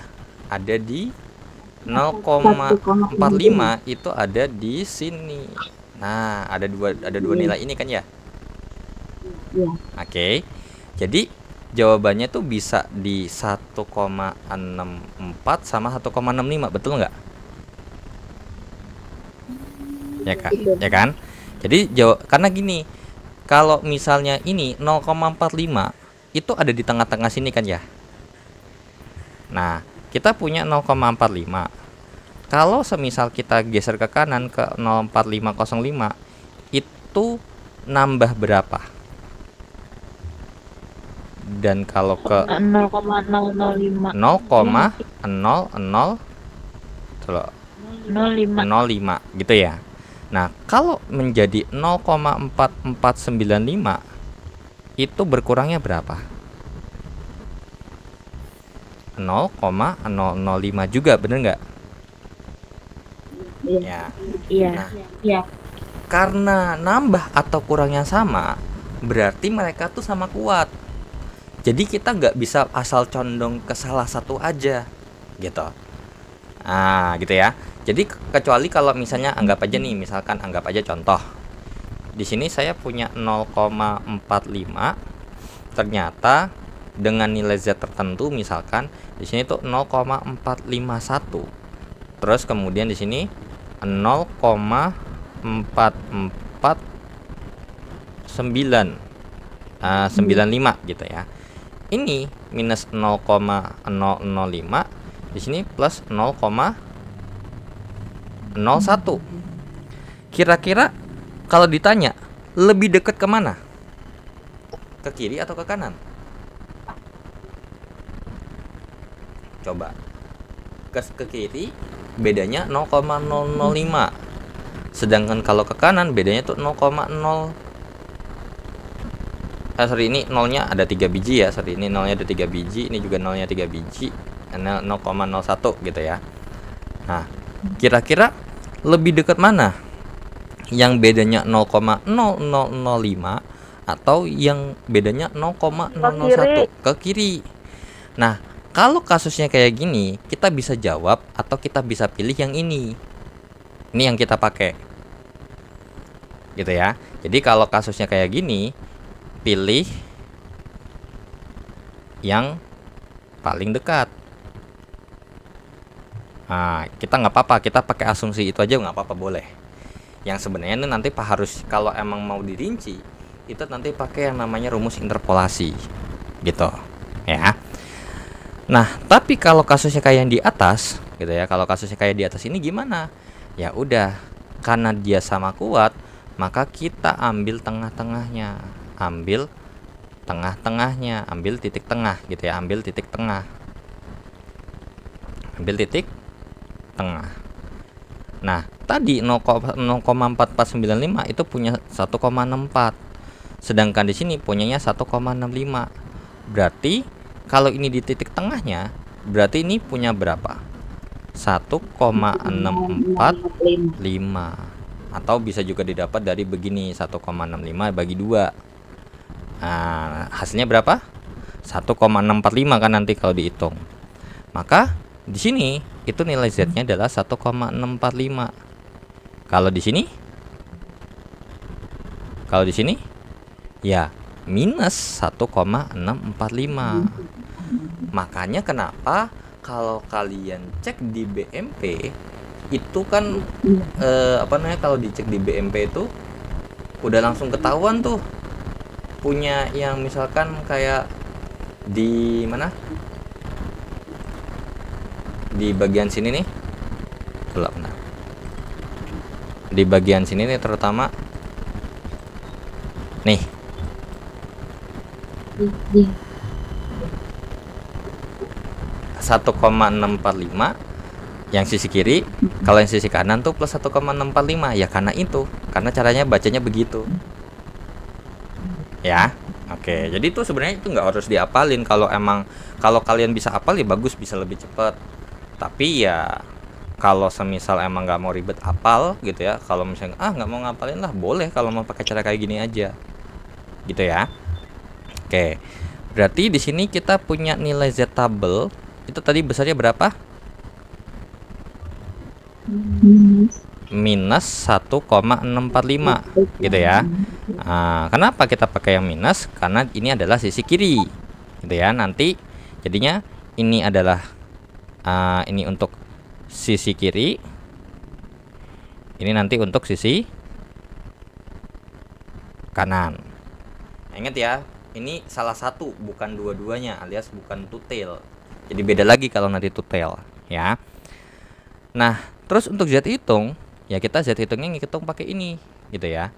Speaker 1: Ada di 0,45, itu ada di sini. Nah, ada dua nilai ini kan ya?
Speaker 2: Iya.
Speaker 1: Oke. Jadi jawabannya tuh bisa di 1,64 sama 1,65, betul nggak? Ya kan? Ya kan? Jadi karena gini, kalau misalnya ini 0,45 itu ada di tengah-tengah sini kan ya. Nah, kita punya 0,45. Kalau semisal kita geser ke kanan ke 0,4505, itu nambah berapa? Dan kalau ke
Speaker 3: 0,005
Speaker 1: 0,0005 gitu ya. Nah, kalau menjadi 0,4495 itu berkurangnya berapa? 0,005 juga, bener nggak? Ya.
Speaker 3: Iya.
Speaker 1: Nah,
Speaker 3: Iya.
Speaker 1: karena nambah atau kurangnya sama, berarti mereka tuh sama kuat. Jadi kita nggak bisa asal condong ke salah satu aja, gitu. Gitu ya. Jadi kecuali kalau misalnya anggap aja nih, misalkan anggap aja contoh. Di sini saya punya 0,45. Ternyata dengan nilai Z tertentu, misalkan di sini tuh 0,451. Terus kemudian di sini 0,4495 gitu ya. Ini minus 0,005, di sini plus 0,01. Kira-kira kalau ditanya lebih dekat kemana? Ke kiri atau ke kanan? Coba. Ke kiri bedanya 0,005. Sedangkan kalau ke kanan bedanya tuh 0,0. Ini nolnya ada 3 biji ya. Ini nolnya ada 3 biji, ini juga nolnya 3 biji. 0,01 gitu ya. Nah, kira-kira lebih dekat mana? Yang bedanya 0,0005 atau yang bedanya 0,001? Ke kiri. Nah, kalau kasusnya kayak gini, kita bisa jawab atau kita bisa pilih yang ini. Ini yang kita pakai. Gitu ya. Jadi kalau kasusnya kayak gini, pilih yang paling dekat. Nah, kita nggak apa-apa, kita pakai asumsi itu aja nggak apa-apa, boleh. Yang sebenarnya ini nanti harus, kalau emang mau dirinci, itu nanti pakai yang namanya rumus interpolasi, gitu, ya. Nah, tapi kalau kasusnya kayak yang di atas, gitu ya, kalau kasusnya kayak di atas ini gimana? Ya udah, karena dia sama kuat, maka kita ambil tengah-tengahnya. Ambil tengah-tengahnya, ambil titik tengah gitu ya, ambil titik tengah. Ambil titik tengah. Nah, tadi 0,4495 itu punya 1,64. Sedangkan di sini punyanya 1,65. Berarti kalau ini di titik tengahnya, berarti ini punya berapa? 1,645. Atau bisa juga didapat dari begini, 1,65 bagi 2. Nah, hasilnya berapa? 1,645 kan nanti kalau dihitung. Maka di sini itu nilai Z-nya adalah 1,645. Kalau di sini? Kalau di sini? Ya, minus 1,645. Makanya kenapa kalau kalian cek di BMP itu kan kalau dicek di BMP itu udah langsung ketahuan tuh. Punya yang misalkan kayak di mana? Di bagian sini nih. Coba benar. di bagian sini nih terutama nih.
Speaker 3: Di
Speaker 1: 1,645 yang sisi kiri, kalau yang sisi kanan tuh plus 1,645 ya, karena caranya bacanya begitu ya. Oke, jadi itu sebenarnya itu nggak harus diapalin. Kalau kalian bisa apal ya bagus, bisa lebih cepat. Tapi ya kalau semisal emang nggak mau ribet apal gitu ya, kalau misalnya nggak mau ngapalin lah, boleh kalau mau pakai cara kayak gini aja gitu ya. Oke, berarti di sini kita punya nilai z tabel itu tadi besarnya berapa? Minus 1,645 gitu ya. Kenapa kita pakai yang minus? Karena ini adalah sisi kiri gitu ya. Nanti jadinya ini adalah ini untuk sisi kiri, ini nanti untuk sisi kanan. Ingat ya, ini salah satu, bukan dua-duanya, alias bukan two-tail. Jadi beda lagi kalau nanti two-tail ya. Nah, terus untuk z hitung ya, kita z hitungnya ngitung pakai ini gitu ya.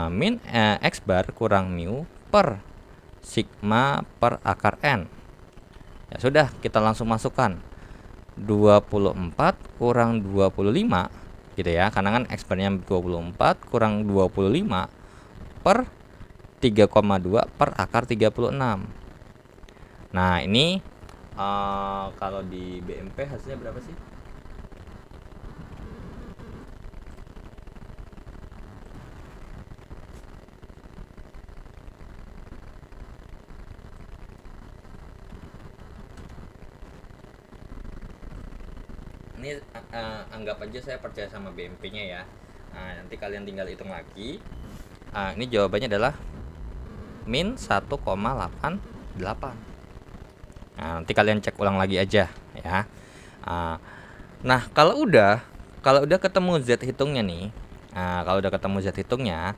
Speaker 1: Min x bar kurang mu per sigma per akar n. Ya sudah, kita langsung masukkan 24 kurang 25 gitu ya, karena kan x barnya 24 kurang 25 per 3,2 per akar 36. Nah ini kalau di BMP hasilnya berapa sih? Ini anggap aja saya percaya sama BMP-nya ya. Nanti kalian tinggal hitung lagi. Ini jawabannya adalah min 1,88. Nanti kalian cek ulang lagi aja ya. Nah, kalau udah ketemu z hitungnya nih. Kalau udah ketemu z hitungnya,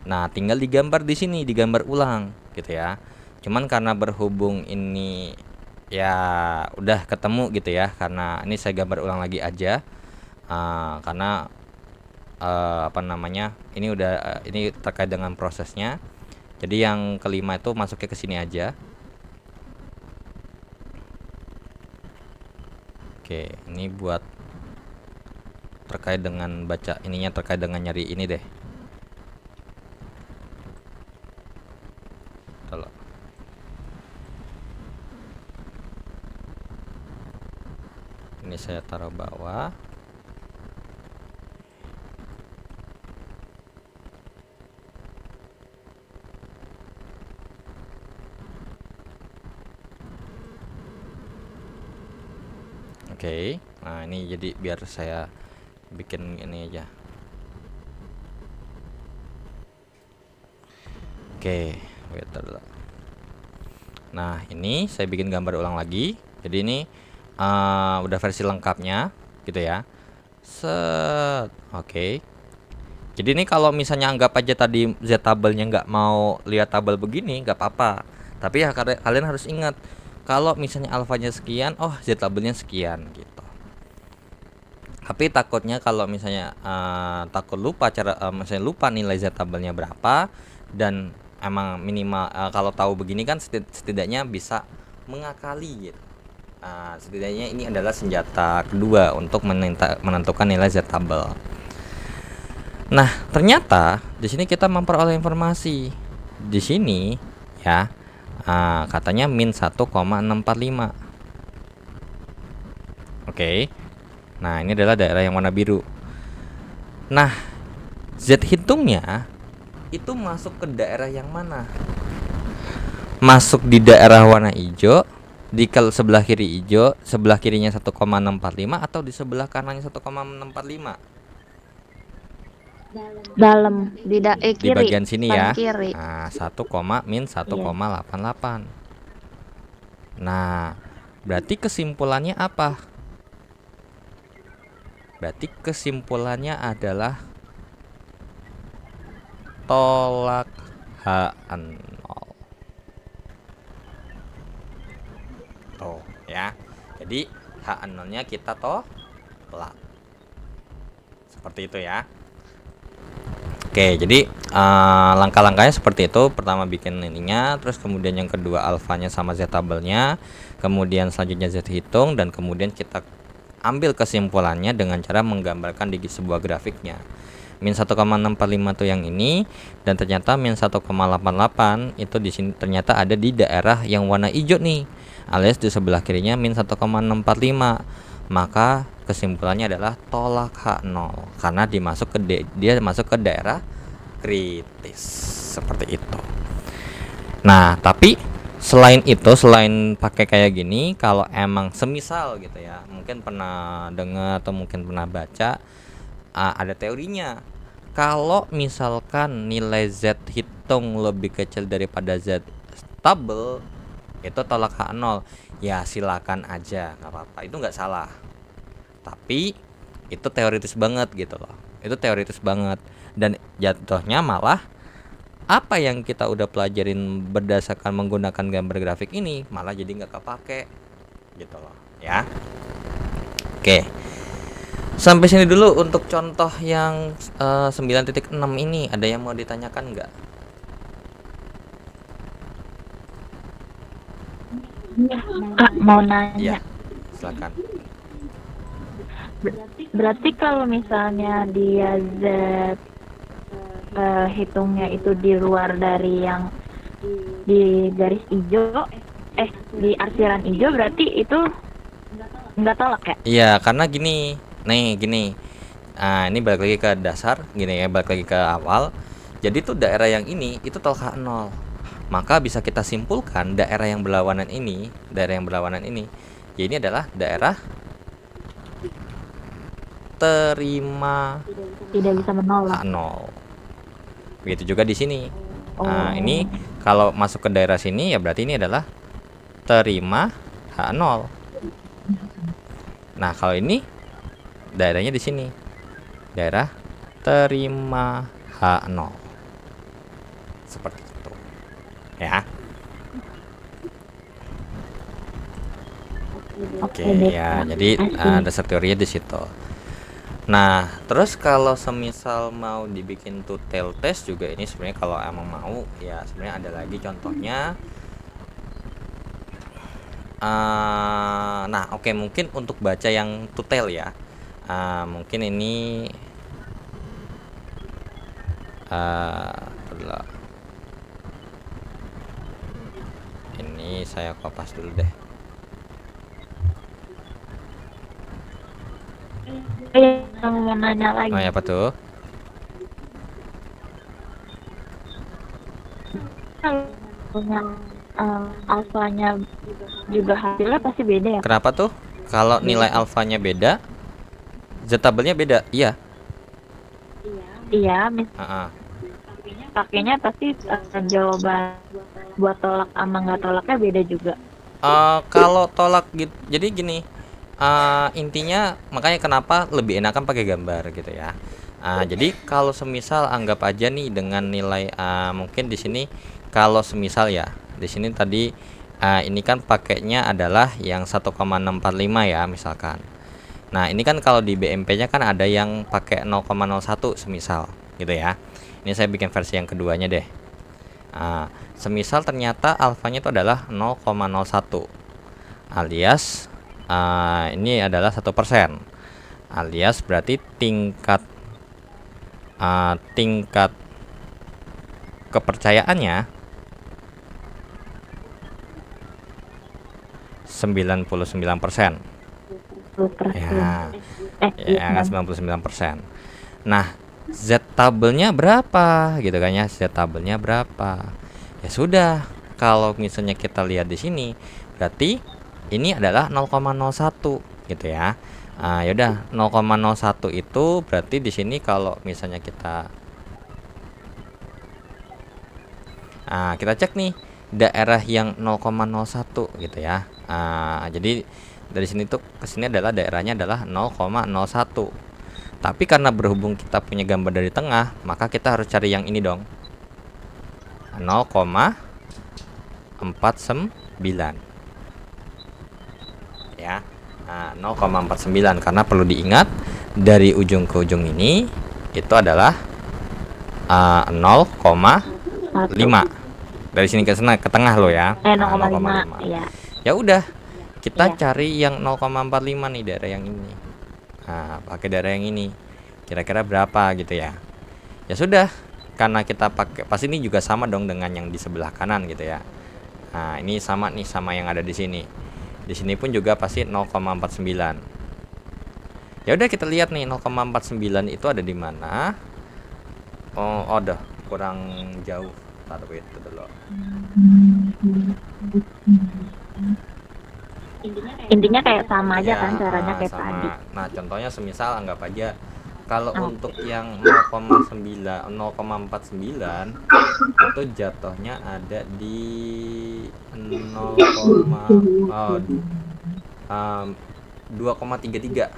Speaker 1: nah tinggal digambar di sini, digambar ulang gitu ya. Cuman karena berhubung ini ya udah ketemu gitu ya, karena ini saya gambar ulang lagi aja. Karena apa namanya, ini udah ini terkait dengan prosesnya. Jadi yang kelima itu masuknya ke sini aja. Oke, ini buat terkait dengan baca ininya, terkait dengan nyari ini deh. Tolong. Ini saya taruh bawah. Oke, nah ini jadi biar saya bikin ini aja. Oke, wait dulu. Nah ini saya bikin gambar ulang lagi. Jadi ini udah versi lengkapnya gitu ya. Oke. Jadi ini kalau misalnya anggap aja tadi z tabelnya nggak mau lihat tabel begini, nggak apa-apa. Tapi ya kalian harus ingat, kalau misalnya alfanya sekian, oh z tabelnya sekian gitu. Tapi takutnya kalau misalnya takut lupa misalnya lupa nilai z tabelnya berapa, dan emang minimal kalau tahu begini kan setidaknya bisa mengakali gitu. Setidaknya ini adalah senjata kedua untuk menentukan nilai z tabel. Nah, ternyata di sini kita memperoleh informasi. Di sini ya, katanya min 1,645. Oke. Nah, ini adalah daerah yang warna biru. Nah, z hitungnya itu masuk ke daerah yang mana? Masuk di daerah warna hijau, di sebelah kiri hijau, sebelah kirinya 1,645, atau di sebelah kanannya 1,645?
Speaker 3: dalam
Speaker 2: Di
Speaker 1: Di
Speaker 2: kiri.
Speaker 1: bagian sini ya.
Speaker 2: Kiri.
Speaker 1: Nah, 1,-1,88. Nah, berarti kesimpulannya apa? Berarti kesimpulannya adalah tolak H0. Tuh ya. Jadi H0-nya kita tolak. Seperti itu ya. Oke, jadi langkah-langkahnya seperti itu. Pertama bikin ininya, terus kemudian yang kedua alfanya sama z tabelnya, kemudian selanjutnya z hitung, dan kemudian kita ambil kesimpulannya dengan cara menggambarkan di sebuah grafiknya. Min 1,645 tuh yang ini, dan ternyata min 1,88 itu di sini ternyata ada di daerah yang warna hijau nih, alias di sebelah kirinya min 1,645. Maka kesimpulannya adalah tolak H0 karena dia masuk ke daerah kritis seperti itu. Nah, tapi selain itu, selain pakai kayak gini, kalau emang semisal gitu ya, mungkin pernah dengar atau mungkin pernah baca, ada teorinya. Kalau misalkan nilai Z hitung lebih kecil daripada Z tabel, itu tolak H0. Ya silakan aja, nggak apa-apa, itu nggak salah. Tapi itu teoritis banget gitu loh. Itu teoritis banget, dan jatuhnya malah apa yang kita udah pelajarin berdasarkan menggunakan gambar grafik ini malah jadi nggak kepake gitu loh ya. Oke, sampai sini dulu untuk contoh yang 9.6 ini. Ada yang mau ditanyakan nggak?
Speaker 3: Kak, mau nanya.
Speaker 1: Iya, silakan.
Speaker 3: Berarti kalau misalnya dia Z hitungnya itu di luar dari yang di garis hijau, di arsiran hijau, berarti itu nggak tolak ya?
Speaker 1: Iya, karena gini, gini. Ini balik lagi ke dasar, gini ya, balik lagi ke awal. Jadi tuh daerah yang ini itu tolak H0. Maka bisa kita simpulkan daerah yang berlawanan ini, ya ini adalah daerah terima
Speaker 3: Tidak bisa menolak.
Speaker 1: H0. Begitu juga di sini. Nah, ini kalau masuk ke daerah sini ya berarti ini adalah terima H0. Nah, kalau ini daerahnya di sini. Daerah terima H0. Seperti itu. Ya. Oke, ya. Jadi dasar teorinya di situ. Nah, terus kalau semisal mau dibikin tutorial test juga, ini sebenarnya kalau emang mau ya sebenarnya ada lagi contohnya. Nah, oke, mungkin untuk baca yang tutorial ya, mungkin ini ini saya kopas dulu deh.
Speaker 3: Mau nanya lagi.
Speaker 1: Oh ya, apa tuh?
Speaker 3: Alfanya juga hasilnya pasti beda ya?
Speaker 1: Kenapa tuh? Kalau nilai alfanya beda, Z tabelnya beda. Iya.
Speaker 3: Iya,
Speaker 1: Heeh.
Speaker 3: pakainya pasti jawaban buat tolak sama nggak tolaknya beda juga.
Speaker 1: Kalau tolak gitu, jadi gini, intinya makanya kenapa lebih enakan pakai gambar gitu ya. Jadi kalau semisal anggap aja nih dengan nilai mungkin di sini, kalau semisal ya di sini tadi ini kan pakainya adalah yang 1,645 ya misalkan. Nah, ini kan kalau di BMP-nya kan ada yang pakai 0,01 semisal gitu ya. Ini saya bikin versi yang keduanya deh. Semisal ternyata alfanya itu adalah 0,01 alias ini adalah 1%, alias berarti tingkat kepercayaannya 99%. Ya, ya kan 99%. Nah, Z tabelnya berapa gitu kan ya? Z tabelnya berapa? Ya sudah, kalau misalnya kita lihat di sini, berarti ini adalah 0,01 gitu ya. Yaudah, 0,01 itu berarti di sini kalau misalnya kita cek nih daerah yang 0,01 gitu ya. Jadi dari sini tuh ke sini adalah daerahnya adalah 0,01. Tapi karena berhubung kita punya gambar dari tengah, maka kita harus cari yang ini dong. 0,49 ya. 0,49 karena perlu diingat dari ujung ke ujung ini itu adalah 0,5. Dari sini ke sana ke tengah lo ya.
Speaker 3: 0,5 ya.
Speaker 1: Ya udah, kita
Speaker 3: Iya.
Speaker 1: cari yang 0,45 nih, daerah yang ini. Nah, pakai daerah yang ini. Kira-kira berapa gitu ya. Ya sudah, karena kita pakai pas ini juga sama dong dengan yang di sebelah kanan gitu ya. Nah, ini sama nih sama yang ada di sini. Di sini pun juga pasti 0,49. Ya udah, kita lihat nih 0,49 itu ada di mana. Oh, udah kurang jauh. Taruh itu dulu.
Speaker 3: Intinya kayak sama aja
Speaker 1: Ya,
Speaker 3: kan caranya kayak
Speaker 1: sama.
Speaker 3: tadi.
Speaker 1: Nah, contohnya semisal anggap aja kalau untuk yang 0,49 itu jatuhnya ada di 2,33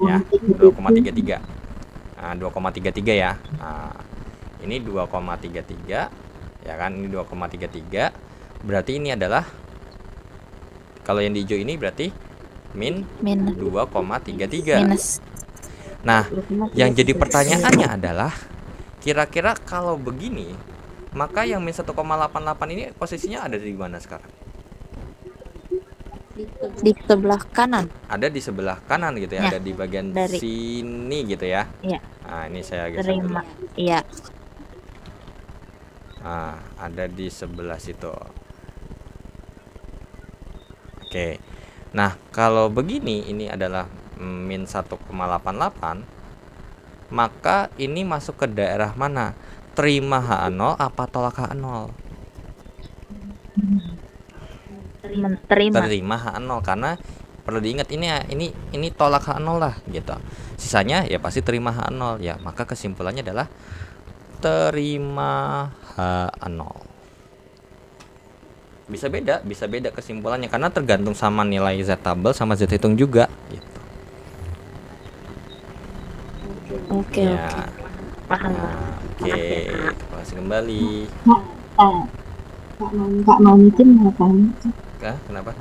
Speaker 1: ya, 2,33. Nah, 2,33 ya. Nah, ini 2,33 ya kan, ini 2,33. Berarti ini adalah, kalau yang di hijau ini berarti min
Speaker 4: Minus.
Speaker 1: 2,33.
Speaker 4: Minus.
Speaker 1: Nah, yang jadi pertanyaannya adalah kira-kira kalau begini, maka yang min 1,88 ini posisinya ada di mana sekarang?
Speaker 4: Di sebelah kanan.
Speaker 1: Ada di sebelah kanan gitu ya,
Speaker 4: Ya,
Speaker 1: ada di bagian
Speaker 4: dari-
Speaker 1: sini gitu ya.
Speaker 3: Iya.
Speaker 1: Nah, ini saya geser dulu.
Speaker 3: Terima.
Speaker 4: Iya.
Speaker 1: Nah, ada di sebelah situ. Oke. Nah, kalau begini ini adalah min 1,88, maka ini masuk ke daerah mana? Terima H0 apa tolak H0?
Speaker 3: Terima.
Speaker 1: Terima H0, karena perlu diingat ini tolak H0 lah gitu. Sisanya ya pasti terima H0 ya, maka kesimpulannya adalah terima H0. Bisa beda kesimpulannya karena tergantung sama nilai Z tabel sama Z hitung juga gitu.
Speaker 4: Oke,
Speaker 1: Ya.
Speaker 4: oke.
Speaker 3: Paham.
Speaker 1: Nah, oke, terima kasih kembali.
Speaker 5: Kak mau izin ngapain?
Speaker 1: Kenapa?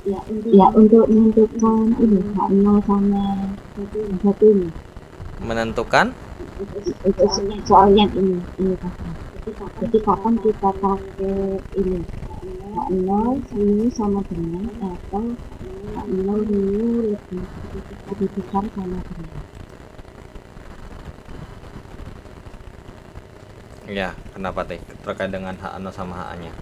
Speaker 5: Ya untuk menentukan ini Kak 0 sama 1 ini.
Speaker 1: Menentukan
Speaker 5: Itu soal yang ini Kak. Jadi kapan kita pakai ini Kak 0 ini sama dengan atau Kak 0 ini lebih besar sama dengan.
Speaker 1: ya, kenapa teh terkait dengan H0 sama HA-nya?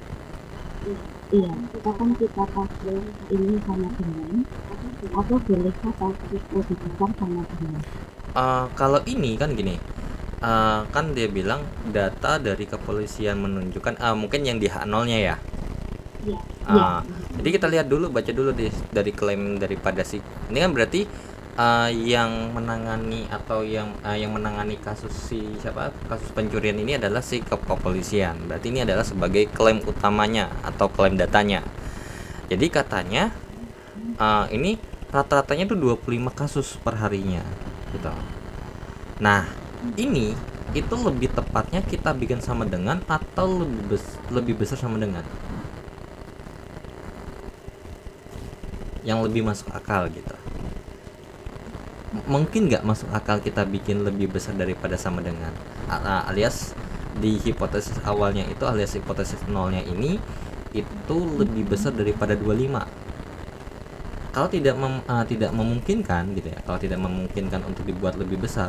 Speaker 5: Iya, kapan kita pakai ini sama dengan atau bolehkah pakai lebih besar sama dengan.
Speaker 1: Kalau ini kan gini, kan dia bilang data dari kepolisian menunjukkan mungkin yang di H0-nya ya.
Speaker 5: Iya.
Speaker 1: Jadi kita lihat dulu, baca dulu dari klaim daripada si ini kan berarti yang menangani atau yang menangani kasus kasus pencurian ini adalah si kepolisian. Berarti ini adalah sebagai klaim utamanya atau klaim datanya. Jadi katanya ini rata-ratanya tuh 25 kasus per harinya gitu. Nah, ini itu lebih tepatnya kita bikin sama dengan atau lebih besar sama dengan yang lebih masuk akal gitu. Mungkin nggak masuk akal kita bikin lebih besar daripada sama dengan, alias di hipotesis awalnya itu, alias hipotesis nolnya ini itu lebih besar daripada 25. Kalau tidak memungkinkan gitu ya, kalau tidak memungkinkan untuk dibuat lebih besar,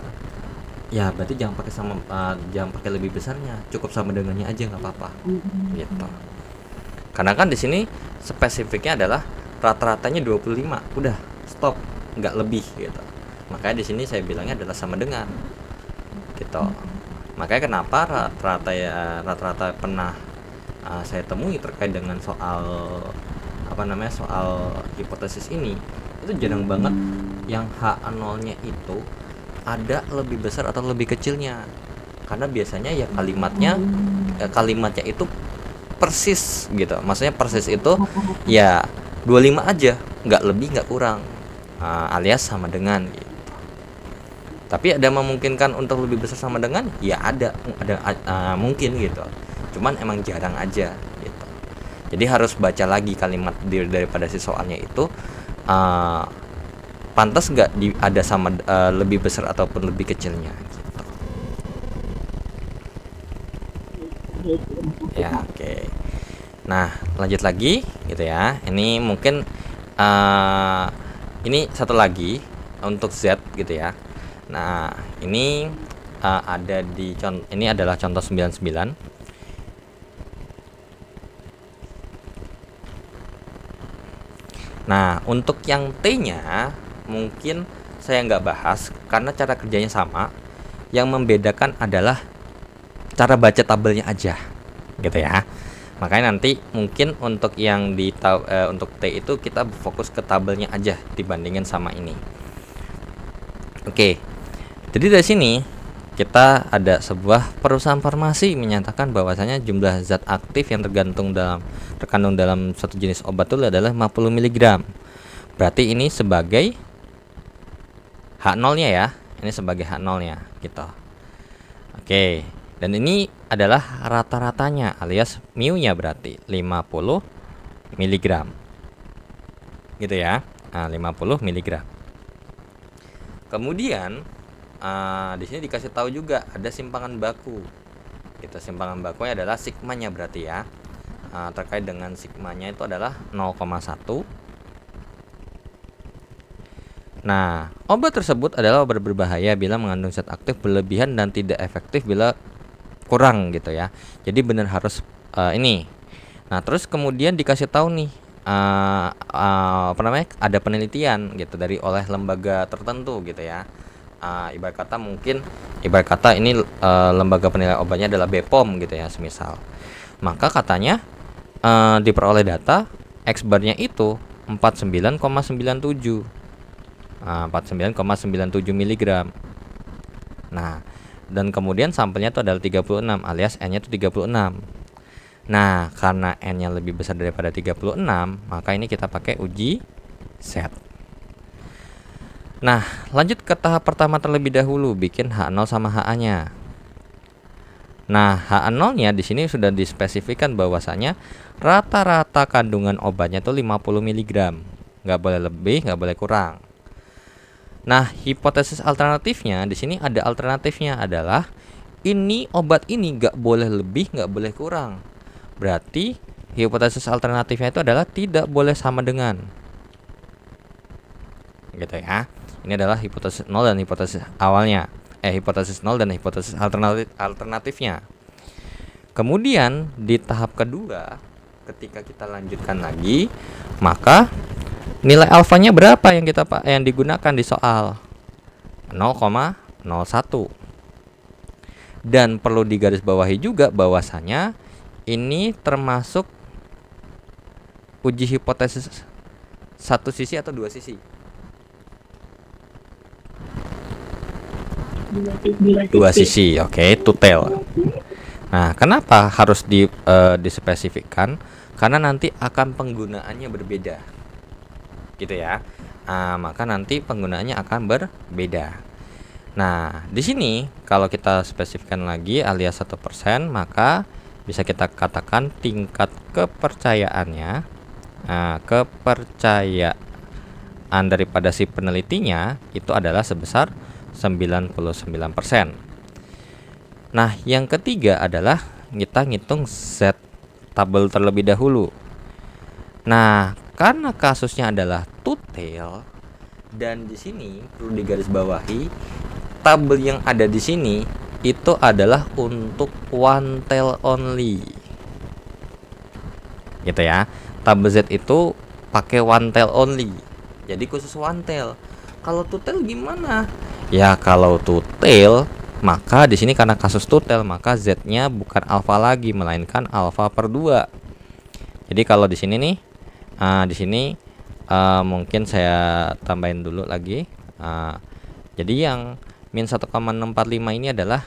Speaker 1: ya berarti jangan pakai lebih besarnya, cukup sama dengannya aja nggak apa-apa gitu. Karena kan di sini spesifiknya adalah rata-ratanya 25, udah stop, nggak lebih gitu. Makanya di sini saya bilangnya adalah sama dengan gitu. Makanya kenapa rata-rata pernah saya temui terkait dengan soal soal hipotesis ini, itu jarang banget yang H0-nya itu ada lebih besar atau lebih kecilnya. Karena biasanya ya kalimatnya itu persis gitu. Maksudnya persis itu ya 25 aja, nggak lebih nggak kurang, alias sama dengan gitu. Tapi ada memungkinkan untuk lebih besar sama dengan, ya ada mungkin gitu. Cuman emang jarang aja gitu. Jadi harus baca lagi kalimat daripada si soalnya itu, pantas nggak ada sama lebih besar ataupun lebih kecilnya gitu.
Speaker 5: Yaitu
Speaker 1: Ya, oke. Nah, lanjut lagi gitu ya. Ini mungkin ini satu lagi untuk Z gitu ya. Nah, ini ada di ini adalah contoh 99. Nah, untuk yang T-nya mungkin saya nggak bahas karena cara kerjanya sama. Yang membedakan adalah cara baca tabelnya aja, gitu ya. Makanya nanti mungkin untuk yang untuk T itu kita fokus ke tabelnya aja dibandingin sama ini. Oke. Jadi dari sini kita ada sebuah perusahaan farmasi menyatakan bahwasanya jumlah zat aktif yang terkandung dalam satu jenis obat itu adalah 50 mg. Berarti ini sebagai H0-nya ya. Ini sebagai H0-nya gitu. Oke. Dan ini adalah rata-ratanya alias mu-nya berarti 50 mg. Gitu ya. Nah, 50 mg. Kemudian di sini dikasih tahu juga ada simpangan baku. Kita simpangan bakunya adalah sigmanya berarti ya. Terkait dengan sigmanya itu adalah 0,1. Nah, obat tersebut adalah obat berbahaya bila mengandung zat aktif berlebihan dan tidak efektif bila kurang gitu ya. Jadi benar harus ini. Nah, terus kemudian dikasih tahu nih ada penelitian gitu oleh lembaga tertentu gitu ya. Ibarat kata ini lembaga penilaian obatnya adalah BPOM gitu ya semisal. Maka katanya diperoleh data X barnya itu 49,97 mg. Nah, dan kemudian sampelnya itu adalah 36 alias N-nya itu 36. Nah, karena N-nya lebih besar daripada 36, maka ini kita pakai uji Z. Nah, lanjut ke tahap pertama terlebih dahulu, bikin H0 sama HA-nya. Nah, HA0-nya di sini sudah dispesifikan bahwasanya rata-rata kandungan obatnya itu 50 mg. Nggak boleh lebih, nggak boleh kurang. Nah, hipotesis alternatifnya di sini ada alternatifnya adalah ini obat ini nggak boleh lebih, nggak boleh kurang. Berarti hipotesis alternatifnya itu adalah tidak boleh sama dengan. Gitu ya. Ini adalah hipotesis 0 dan hipotesis awalnya. Hipotesis 0 dan hipotesis alternatifnya. Kemudian di tahap kedua, ketika kita lanjutkan lagi, maka nilai alfanya berapa yang digunakan di soal? 0,01. Dan perlu digarisbawahi juga bahwasanya ini termasuk uji hipotesis satu sisi atau dua sisi? Dua sisi, oke, two tail. Nah, kenapa harus dispesifikkan? Karena nanti akan penggunaannya berbeda. Gitu ya. Maka nanti penggunaannya akan berbeda. Nah, di sini kalau kita spesifikkan lagi alias 1%, maka bisa kita katakan tingkat kepercayaannya, kepercayaan daripada si penelitinya itu adalah sebesar 99%. Nah, yang ketiga adalah kita ngitung Z tabel terlebih dahulu. Nah, karena kasusnya adalah two tail dan di sini perlu digarisbawahi tabel yang ada di sini itu adalah untuk one tail only. Gitu ya. Tabel Z itu pakai one tail only. Jadi khusus one tail. Kalau two tail gimana? Ya, kalau two tail maka di sini karena kasus two tail maka Z-nya bukan alfa lagi melainkan alfa per 2. Jadi kalau di sini nih di sini mungkin saya tambahin dulu lagi. Jadi yang min 1,645 ini adalah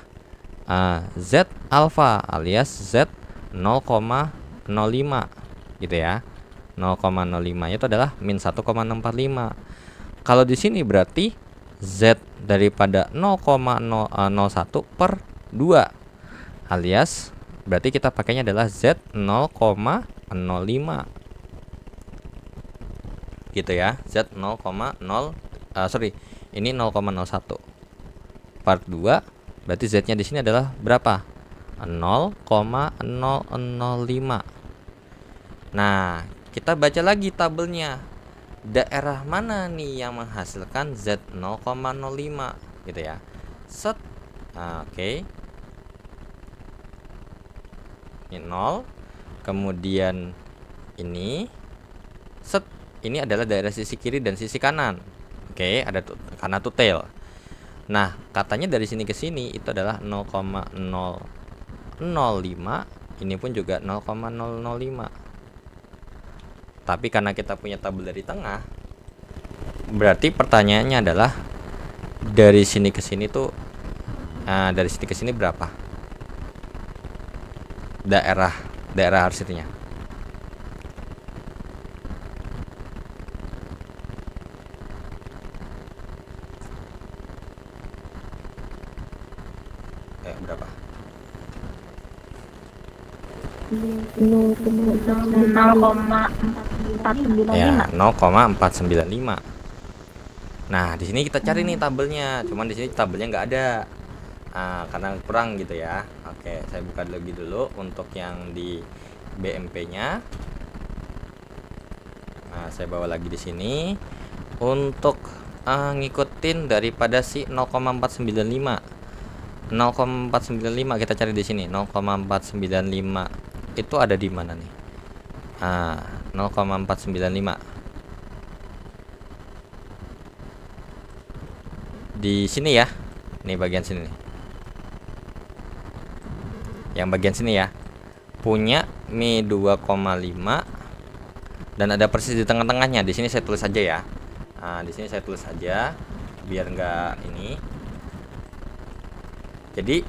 Speaker 1: Z alfa alias Z 0,05 gitu ya. 0,05 itu adalah min 1,645. Kalau di sini berarti Z daripada 0,01 per 2 alias berarti kita pakainya adalah Z 0,05 gitu ya. Z 0,0 ini 0,01 per 2 berarti Z nya di sini adalah berapa? 0,005. Nah, kita baca lagi tabelnya. Daerah mana nih yang menghasilkan Z 0,05 gitu ya. Set. Nah, oke. Ini 0. Kemudian ini set. Ini adalah daerah sisi kiri dan sisi kanan. Oke, ada karena tutel. Nah, katanya dari sini ke sini itu adalah 0,005. Ini pun juga 0,005. Tapi karena kita punya tabel dari tengah, berarti pertanyaannya adalah dari sini ke sini tuh, dari sini ke sini berapa daerah arsirnya? Berapa?
Speaker 3: 0,495.
Speaker 1: Ya, 0,495. Nah, di sini kita cari nih tabelnya. Cuman di sini tabelnya nggak ada. Karena kurang gitu ya. Oke, saya buka lagi dulu untuk yang di BMP-nya. Nah, saya bawa lagi di sini untuk ngikutin daripada si 0,495. 0,495 kita cari di sini. 0,495 itu ada di mana nih? 0,495 di sini ya. Nih bagian sini nih. Yang bagian sini ya. Punya Mi 2,5 dan ada persis di tengah-tengahnya. Di sini saya tulis aja ya. Di sini saya tulis aja biar enggak ini. Jadi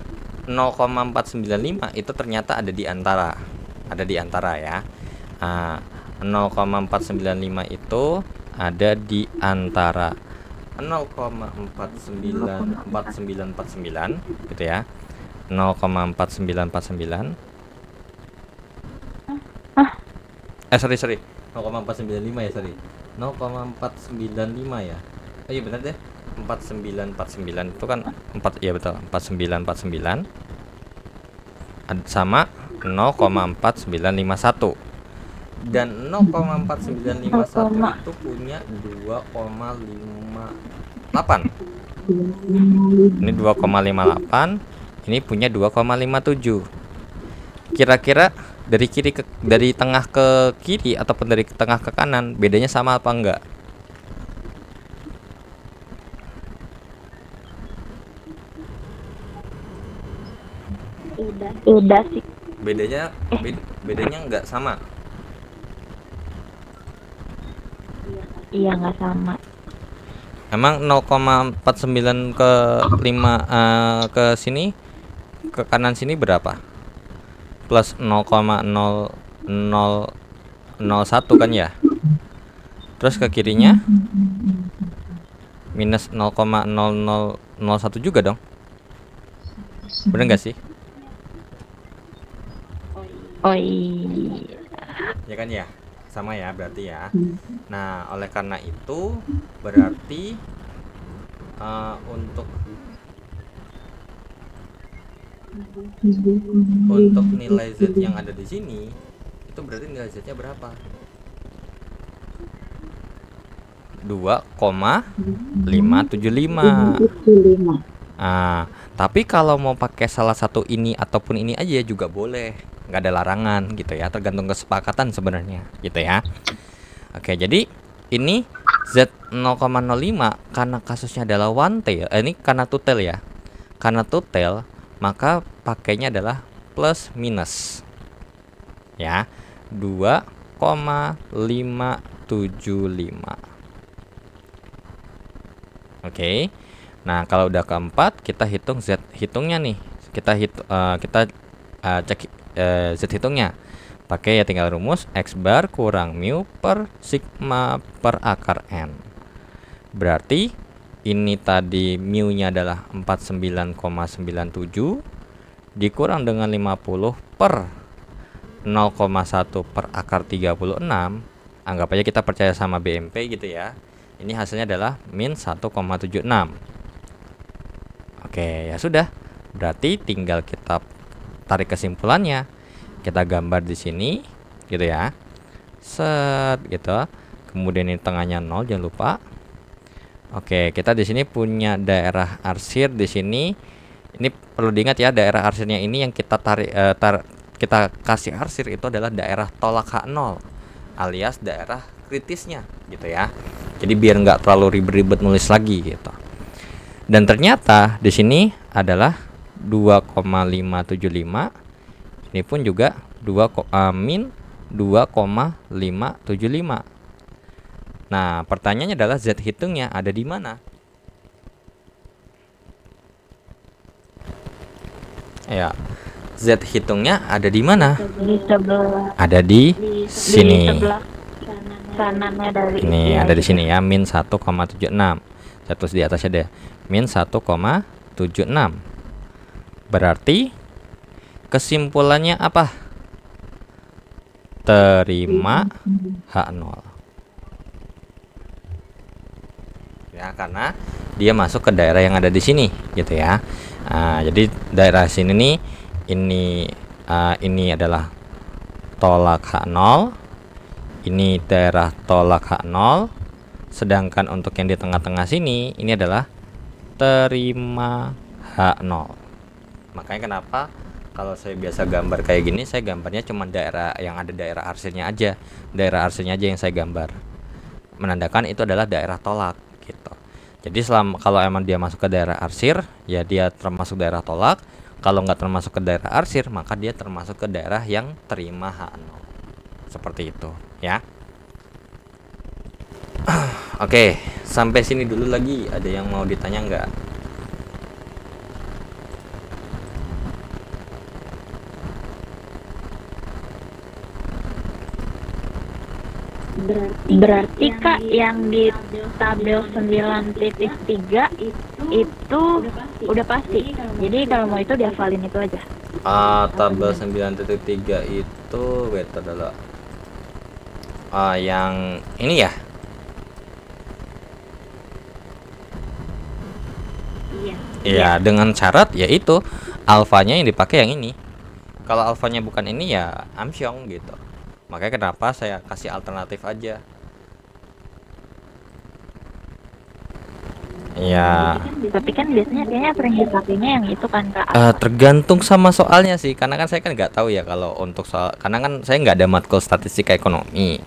Speaker 1: 0,495 itu ternyata ada di antara. Ada di antara ya. 0,495 itu ada di antara 0,4949 gitu ya. 0,4949. Sorry. 0,495 ya, sorry. 0,495 ya. Oh iya benar deh. 4949 itu kan 4, ya betul. 4949 sama 0,4951. Dan 0,4951 itu punya 2,58. Ini 2,58, ini punya 2,57. Kira-kira dari tengah ke kiri ataupun dari tengah ke kanan bedanya sama apa enggak?
Speaker 3: Beda sih.
Speaker 1: Bedanya enggak sama.
Speaker 3: Iya, nggak sama.
Speaker 1: Emang 0,49 ke 5 ke sini, ke kanan sini berapa? Plus 0,0001 kan ya? Terus ke kirinya minus 0,0001 juga dong. Bener nggak sih?
Speaker 3: Oh iya.
Speaker 1: Ya kan ya? Sama ya berarti ya. Nah, oleh karena itu berarti untuk nilai Z yang ada di sini itu berarti nilai Z-nya berapa? 2,575. Tapi kalau mau pakai salah satu ini ataupun ini aja juga boleh, nggak ada larangan gitu ya, tergantung kesepakatan sebenarnya gitu ya. Oke, jadi ini Z 0,05 karena kasusnya adalah one tail, ini karena two tail ya. Karena two tail, maka pakainya adalah plus minus ya, 2,575. Oke. Nah, kalau udah keempat, kita hitung Z hitungnya nih. Kita cek Z hitungnya. Pakai ya tinggal rumus X bar kurang mu per sigma per akar N. Berarti ini tadi mu-nya adalah 49,97 dikurang dengan 50 per 0,1 per akar 36. Anggap aja kita percaya sama BMP gitu ya. Ini hasilnya adalah min 1,76. Oke, ya sudah. Berarti tinggal kita tarik kesimpulannya. Kita gambar di sini gitu ya. Set gitu. Kemudian ini tengahnya 0, jangan lupa. Oke, kita di sini punya daerah arsir di sini. Ini perlu diingat ya, daerah arsirnya ini yang kita kita kasih arsir itu adalah daerah tolak H0 alias daerah kritisnya gitu ya. Jadi biar nggak terlalu ribet-ribet nulis lagi gitu. Dan ternyata di sini adalah 2,575. Ini pun juga min 2,575. Nah, pertanyaannya adalah Z hitungnya ada di mana? Ya, Z hitungnya ada di mana?
Speaker 3: Di sebelah
Speaker 1: Ada di sini.
Speaker 3: di sebelah kanannya dari
Speaker 1: Ini ada di sini ya, min 1,76. Saya tulis di atasnya deh. Min 1,76. Berarti kesimpulannya apa? Terima H0. Ya, karena dia masuk ke daerah yang ada di sini gitu ya. Nah, jadi daerah sini nih ini adalah tolak H0. Ini daerah tolak H0. Sedangkan untuk yang di tengah-tengah sini ini adalah terima H0. Makanya kenapa kalau saya biasa gambar kayak gini, saya gambarnya cuma daerah yang ada daerah arsirnya aja. Daerah arsirnya aja yang saya gambar. Menandakan itu adalah daerah tolak gitu. Jadi kalau emang dia masuk ke daerah arsir, ya dia termasuk daerah tolak. Kalau nggak termasuk ke daerah arsir, maka dia termasuk ke daerah yang terima H0. Seperti itu ya. Oke, sampai sini dulu lagi. Ada yang mau ditanya nggak?
Speaker 3: Berarti Kak yang di tabel 9.3 itu udah pasti. Jadi kalau mau itu dihafalin itu aja.
Speaker 1: Tabel 9.3 itu adalah yang ini ya. Iya, dengan syarat yaitu alfanya yang dipakai yang ini. Kalau alfanya bukan ini ya amsyong gitu. Makanya kenapa saya kasih alternatif aja. Ya.
Speaker 3: Tapi kan biasanya kayaknya sering dipakainya yang itu kan Kak.
Speaker 1: Tergantung sama soalnya sih, karena kan saya kan nggak tahu ya kalau untuk soal, karena kan saya nggak ada matkul statistika ekonomi.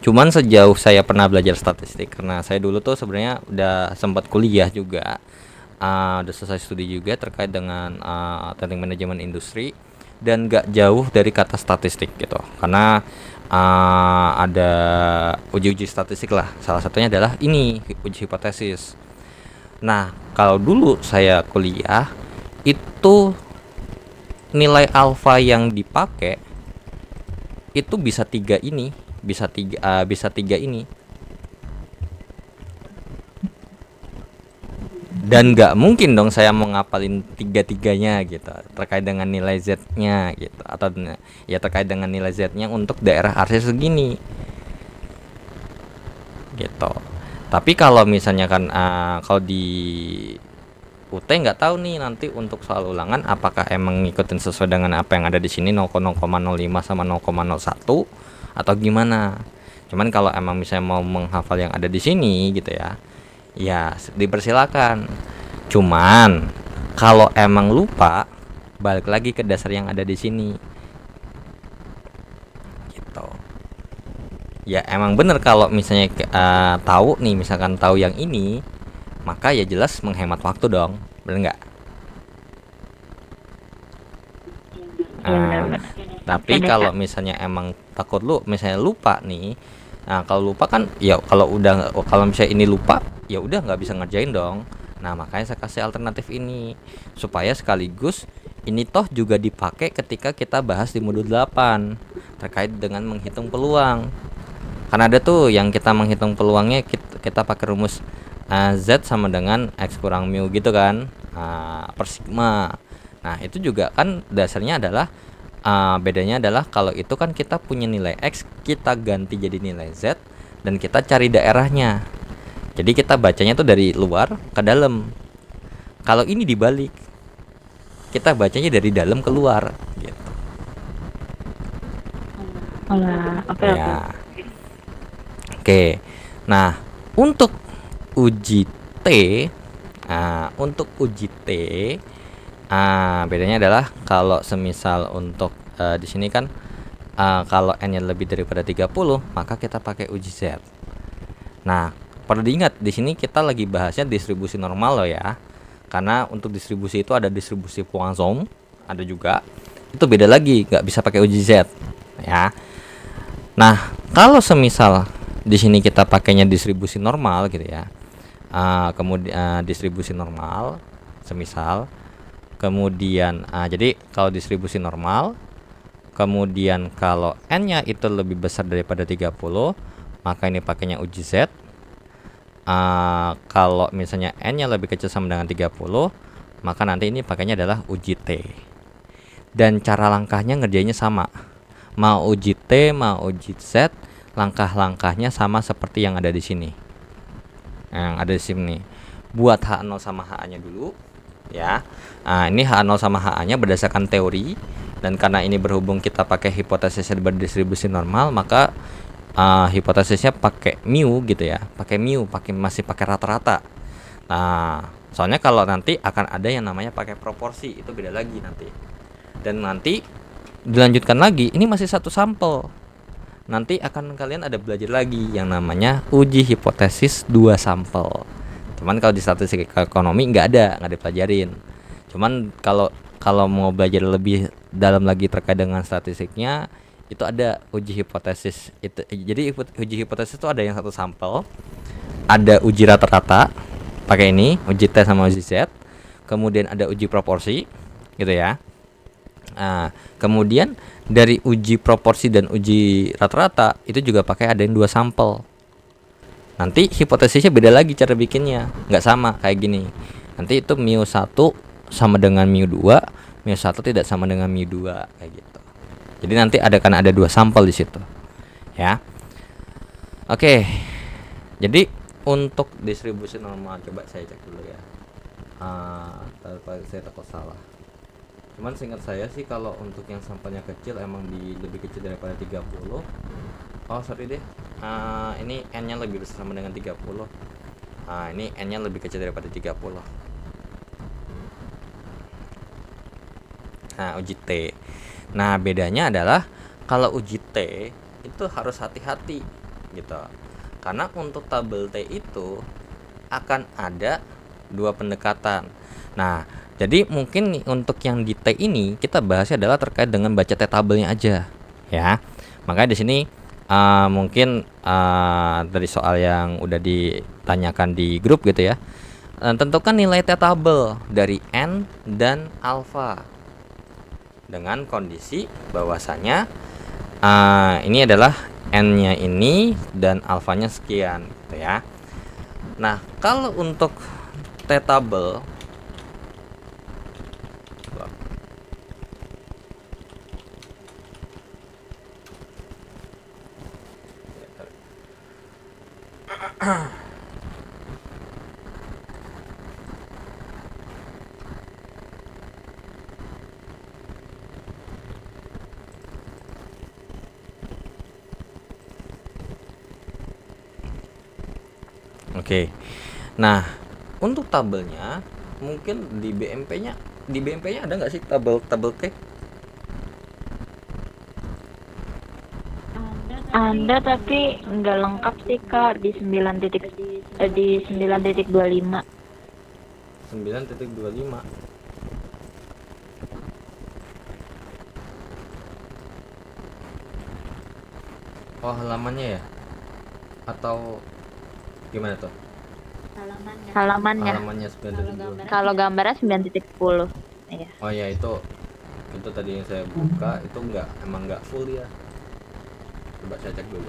Speaker 1: Cuman sejauh saya pernah belajar statistik, karena saya dulu tuh sebenarnya udah sempat kuliah juga, udah selesai studi juga terkait dengan teknik manajemen industri, dan nggak jauh dari kata statistik gitu, karena ada uji-uji statistik lah. Salah satunya adalah ini uji hipotesis. Nah, kalau dulu saya kuliah itu nilai alfa yang dipakai itu bisa tiga ini, bisa tiga ini, dan nggak mungkin dong saya mau ngapalin tiga-tiganya gitu terkait dengan nilai Z-nya gitu, atau ya terkait dengan nilai Z-nya untuk daerah arsir segini gitu. Tapi kalau misalnya kan kalau di UT nggak tahu nih nanti untuk soal ulangan apakah emang ngikutin sesuai dengan apa yang ada di sini 0,05 sama 0,01 atau gimana. Cuman kalau emang misalnya mau menghafal yang ada di sini gitu ya, ya dipersilakan. Cuman kalau emang lupa, balik lagi ke dasar yang ada di sini gitu. Ya emang bener kalau misalnya tahu nih, misalkan tahu yang ini, maka ya jelas menghemat waktu dong, bener nggak? Tapi kalau misalnya emang takut misalnya lupa nih, nah kalau lupa kan ya kalau misalnya ini lupa ya udah nggak bisa ngerjain dong. Nah makanya saya kasih alternatif ini supaya sekaligus ini toh juga dipakai ketika kita bahas di modul 8 terkait dengan menghitung peluang. Karena ada tuh yang kita menghitung peluangnya kita pakai rumus Z sama dengan X kurang mu gitu kan, per sigma. Nah itu juga kan dasarnya adalah bedanya adalah kalau itu kan kita punya nilai X, kita ganti jadi nilai Z dan kita cari daerahnya. Jadi kita bacanya tuh dari luar ke dalam. Kalau ini dibalik, kita bacanya dari dalam keluar gitu.
Speaker 3: Oke.
Speaker 1: Ya. Oke. Nah, untuk uji T, bedanya adalah kalau semisal untuk di sini kan kalau n-nya lebih daripada 30, maka kita pakai uji Z. Nah, perlu diingat di sini kita lagi bahasnya distribusi normal loh ya. Karena untuk distribusi itu ada distribusi Poisson, ada juga. Itu beda lagi, nggak bisa pakai uji Z ya. Nah, kalau semisal di sini kita pakainya distribusi normal gitu ya. Kemudian distribusi normal semisal kemudian jadi kalau distribusi normal kemudian kalau n-nya itu lebih besar daripada 30, maka ini pakainya uji Z. Kalau misalnya n-nya lebih kecil sama dengan 30, maka nanti ini pakainya adalah uji T. Dan cara langkahnya ngerjainnya sama. Mau uji T, mau uji Z, langkah-langkahnya sama seperti yang ada di sini. Yang ada di sini. Buat H0 sama HA-nya dulu ya. Ini H0 sama HA-nya berdasarkan teori, dan karena ini berhubung kita pakai hipotesisnya berdistribusi normal, maka hipotesisnya pakai mu gitu ya. Masih pakai rata-rata. Nah, soalnya kalau nanti akan ada yang namanya pakai proporsi, itu beda lagi nanti. Dan nanti dilanjutkan lagi, ini masih satu sampel. Nanti akan kalian ada belajar lagi yang namanya uji hipotesis 2 sampel. Cuman kalau di statistik ekonomi nggak dipelajarin. Cuman kalau mau belajar lebih dalam lagi terkait dengan statistiknya, itu ada uji hipotesis itu. Jadi uji hipotesis itu ada yang satu sampel, ada uji rata-rata pakai ini, uji T sama uji Z, kemudian ada uji proporsi gitu ya. Kemudian dari uji proporsi dan uji rata-rata itu juga pakai ada yang 2 sampel. Nanti hipotesisnya beda lagi cara bikinnya, nggak sama kayak gini. Nanti itu mu1 sama dengan mu2, mu1 tidak sama dengan mu2 kayak gitu. Jadi nanti ada 2 sampel di situ. Ya. Oke. Jadi untuk distribusi normal coba saya cek dulu ya. Saya takut salah. Cuman seingat saya sih kalau untuk yang sampelnya kecil emang lebih kecil daripada 30. Oh sorry deh, ini n-nya lebih besar sama dengan 30. Ini n-nya lebih kecil daripada 30. Nah, uji T. Nah, bedanya adalah kalau uji T itu harus hati-hati gitu. Karena untuk tabel T itu akan ada 2 pendekatan. Nah, jadi mungkin nih, untuk yang di T ini kita bahasnya adalah terkait dengan baca T tabelnya aja ya. Makanya di sini mungkin dari soal yang udah ditanyakan di grup gitu ya, tentukan nilai T tabel dari N dan alfa dengan kondisi bahwasanya ini adalah N-nya ini dan alfanya sekian gitu ya. Nah, kalau untuk T tabel Oke. Nah, untuk tabelnya mungkin di BMP-nya ada nggak sih tabel T?
Speaker 3: Ada tapi nggak lengkap sih Kak di 9.25.
Speaker 1: 9.25. Oh, halamannya ya? Atau gimana tuh?
Speaker 3: Halamannya.
Speaker 1: Halamannya 9.25.
Speaker 3: Kalau gambarnya 9.10. Iya.
Speaker 1: Oh ya, itu tadi yang saya buka itu emang nggak full ya. Coba saya cek dulu.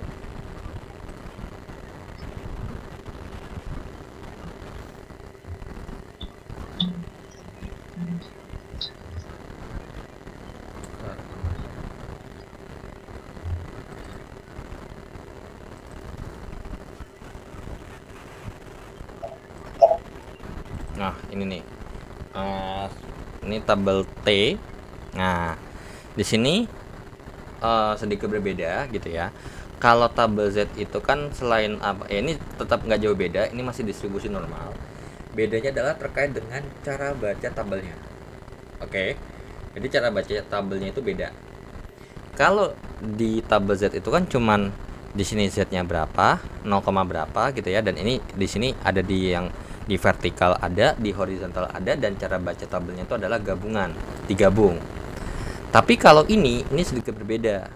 Speaker 1: Nah, ini nih. Ini tabel T. Nah, di sini sedikit berbeda gitu ya. Kalau tabel Z itu kan selain apa? Ya, ini tetap nggak jauh beda. Ini masih distribusi normal. Bedanya adalah terkait dengan cara baca tabelnya. Oke. Jadi cara baca tabelnya itu beda. Kalau di tabel Z itu kan cuman di sini Z-nya berapa, 0, berapa gitu ya, dan ini di sini ada di yang di vertikal ada, di horizontal ada, dan cara baca tabelnya itu adalah gabungan, digabung. Tapi kalau ini sedikit berbeda.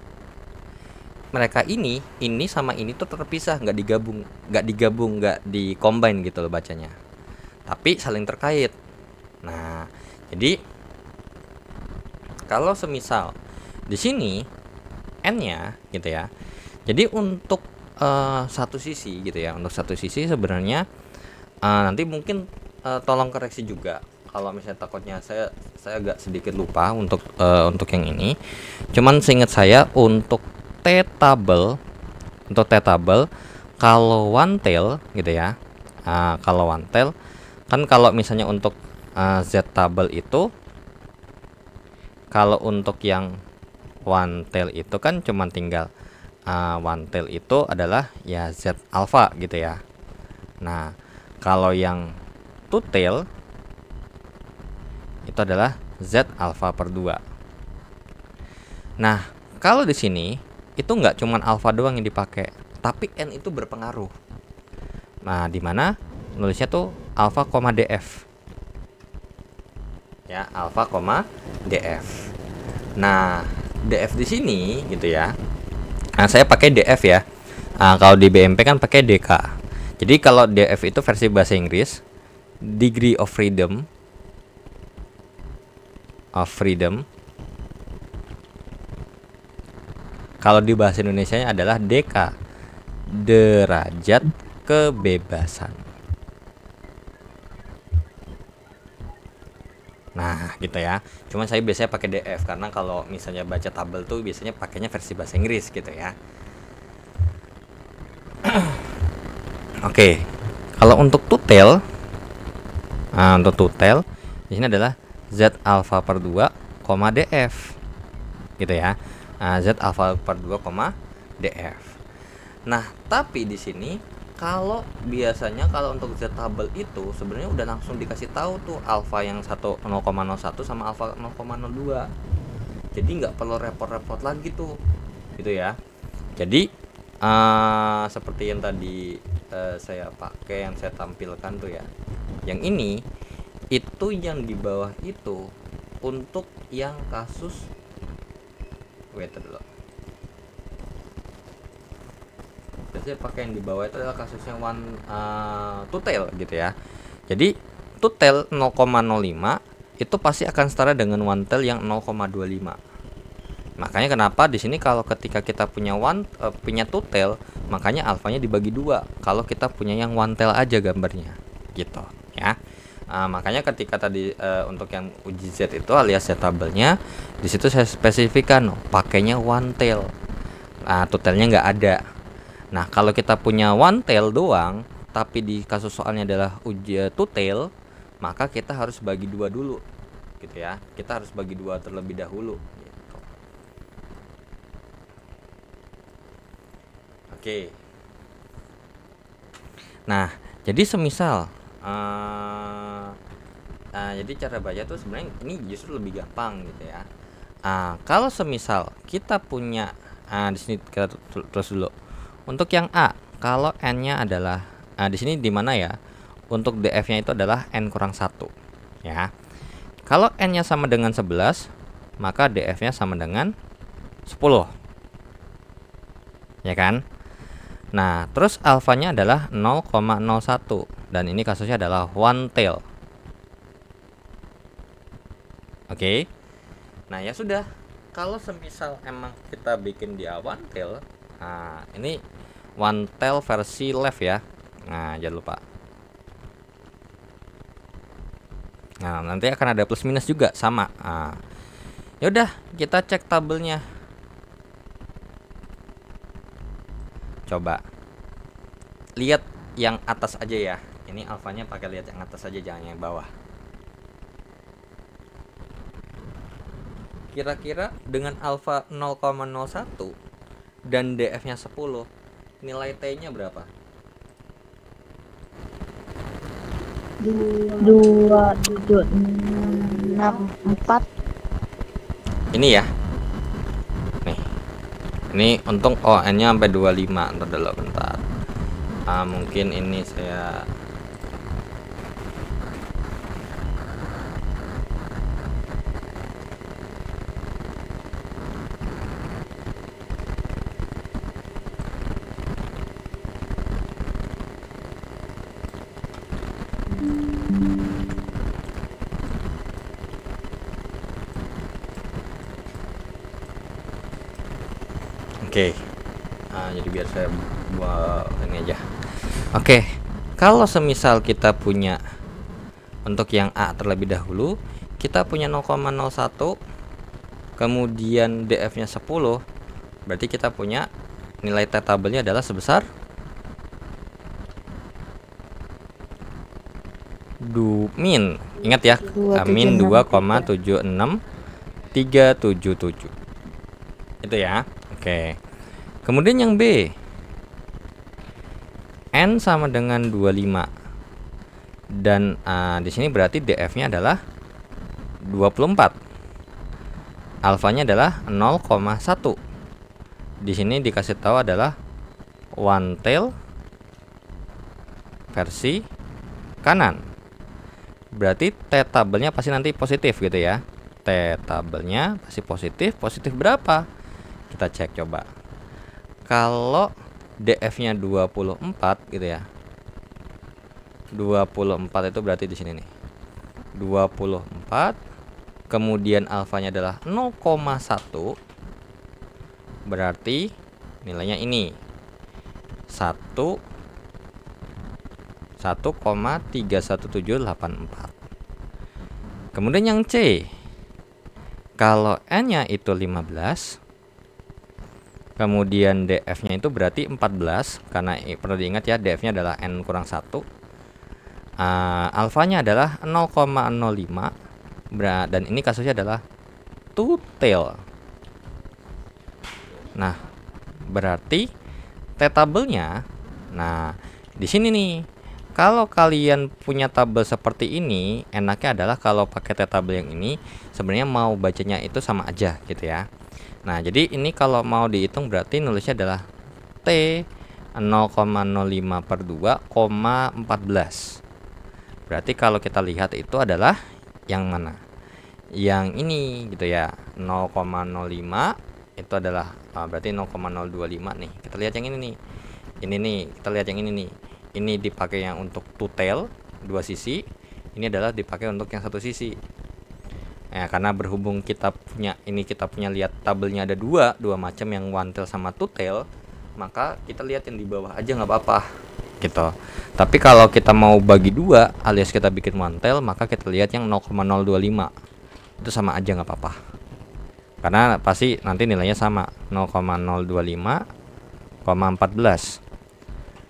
Speaker 1: Mereka ini sama ini tuh terpisah, nggak digabung, nggak di-combine gitu loh bacanya. Tapi saling terkait. Nah, jadi kalau semisal di sini n-nya gitu ya. Jadi untuk satu sisi gitu ya, untuk satu sisi sebenarnya nanti mungkin tolong koreksi juga kalau misalnya takutnya saya agak sedikit lupa untuk yang ini. Cuman seingat saya untuk T-tabel kalau one tail gitu ya. Kalau one tail kan kalau misalnya untuk Z-tabel itu, kalau untuk yang one tail itu kan cuman tinggal one tail itu adalah ya Z alpha gitu ya. Nah, kalau yang two tail itu adalah Z alpha per 2. Nah, kalau di sini itu nggak cuman alpha doang yang dipakai, tapi n itu berpengaruh. Nah, di mana nulisnya tuh alpha, df. Ya, alpha, df. Nah, df di sini gitu ya. Nah, saya pakai DF ya. Kalau di BMP kan pakai DK. Jadi kalau DF itu versi bahasa Inggris, degree of freedom. Kalau di bahasa Indonesianya adalah DK, derajat kebebasan. Nah, gitu ya. Cuman saya biasanya pakai DF karena kalau misalnya baca tabel tuh biasanya pakainya versi bahasa Inggris gitu ya. Oke. Kalau untuk two-tail, di sini adalah Z alpha per 2, df. Gitu ya. Z alpha per 2, df. Nah, tapi di sini kalau biasanya kalau untuk Z tabel itu sebenarnya udah langsung dikasih tahu tuh alpha yang 0,01 sama alpha 0,02. Jadi nggak perlu repot-repot lagi tuh, gitu ya. Jadi seperti yang tadi saya pakai, yang saya tampilkan tuh ya. Yang ini itu yang di bawah itu untuk yang kasus dulu. Biasanya pakai yang di bawah itu adalah kasusnya two tail gitu ya. Jadi two tail 0,05 itu pasti akan setara dengan one tail yang 0,25. Makanya kenapa di sini kalau ketika kita punya punya two tail, makanya alfanya dibagi 2. Kalau kita punya yang one tail aja gambarnya gitu ya. Makanya ketika tadi untuk yang uji Z itu alias Z tabelnya, di situ saya spesifikkan pakainya one tail. Two tailnya nggak ada. Nah, kalau kita punya one tail doang, tapi di kasus soalnya adalah uji two tail, maka kita harus bagi 2 dulu, gitu ya. Kita harus bagi 2 terlebih dahulu. Gitu. Oke. Nah, jadi semisal, jadi cara baca tuh sebenarnya ini justru lebih gampang, gitu ya. Kalau semisal kita punya, di sini kita terus dulu. Untuk yang A, kalau n-nya adalah di sini di mana ya? Untuk df-nya itu adalah n kurang 1 ya. Kalau n-nya sama dengan 11, maka df-nya sama dengan 10. Ya kan? Nah, terus alfanya adalah 0,01 dan ini kasusnya adalah one tail. Oke. Nah, ya sudah. Kalau semisal emang kita bikin dia one tail, ini one tail versi left ya. Nah, jangan lupa. Nah, nanti akan ada plus minus juga sama. Ya udah, kita cek tabelnya. Coba lihat yang atas aja ya. Ini alfanya pakai lihat yang atas aja, jangan yang bawah. Kira-kira dengan alfa 0,01 dan DF-nya 10, nilai T-nya berapa?
Speaker 4: 2,64.
Speaker 1: Ini ya. Nih. Ini untung N-nya sampai 25. Ntar dulu bentar. Mungkin ini saya Oke. Jadi biar saya buat ini aja. Oke. Kalau semisal kita punya untuk yang A terlebih dahulu, kita punya 0,01, kemudian DF-nya 10, berarti kita punya nilai T tabelnya adalah sebesar min. Ingat ya, min 2,76377. Itu ya. Oke. Kemudian yang B, N sama dengan 25. Dan di sini berarti DF-nya adalah 24. Alfanya adalah 0,1. Di sini dikasih tahu adalah one tail versi kanan. Berarti T tabelnya pasti nanti positif gitu ya. T tabelnya pasti positif. Positif berapa? Kita cek coba. Kalau DF-nya 24 gitu ya. 24 itu berarti di sini nih. 24, kemudian alfanya adalah 0,1. Berarti nilainya ini 1,31784. Kemudian yang C, kalau N-nya itu 15, kemudian DF-nya itu berarti 14, karena perlu diingat ya, DF-nya adalah N kurang 1. Alfanya adalah 0,05, dan ini kasusnya adalah two tail. Nah, berarti T tabelnya, nah di sini nih, kalau kalian punya tabel seperti ini, enaknya adalah kalau pakai T tabel yang ini, sebenarnya mau bacanya itu sama aja gitu ya. Nah, jadi ini kalau mau dihitung berarti nulisnya adalah T 0,05 per 2,14. Berarti kalau kita lihat itu adalah yang mana? Yang ini gitu ya. 0,05 itu adalah berarti 0,025 nih. Kita lihat yang ini nih. Ini nih, kita lihat yang ini nih. Ini dipakai yang untuk two tail, dua sisi. Ini adalah dipakai untuk yang satu sisi. Ya, karena berhubung kita punya lihat tabelnya ada dua macam, yang one tail sama two tail, maka kita lihat yang di bawah aja nggak apa-apa gitu. Tapi kalau kita mau bagi dua alias kita bikin one tail, maka kita lihat yang 0,025. Itu sama aja nggak apa-apa. Karena pasti nanti nilainya sama, 0,025,14.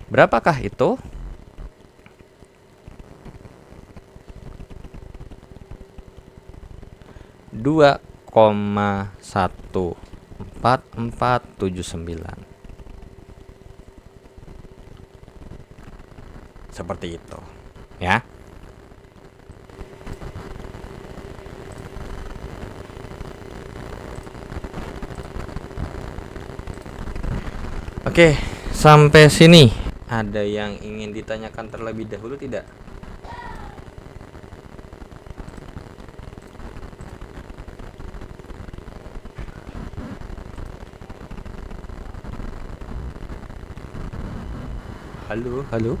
Speaker 1: Berapakah itu? Dua 0,14479. Seperti itu ya. Oke, sampai sini ada yang ingin ditanyakan terlebih dahulu tidak? Halo, halo.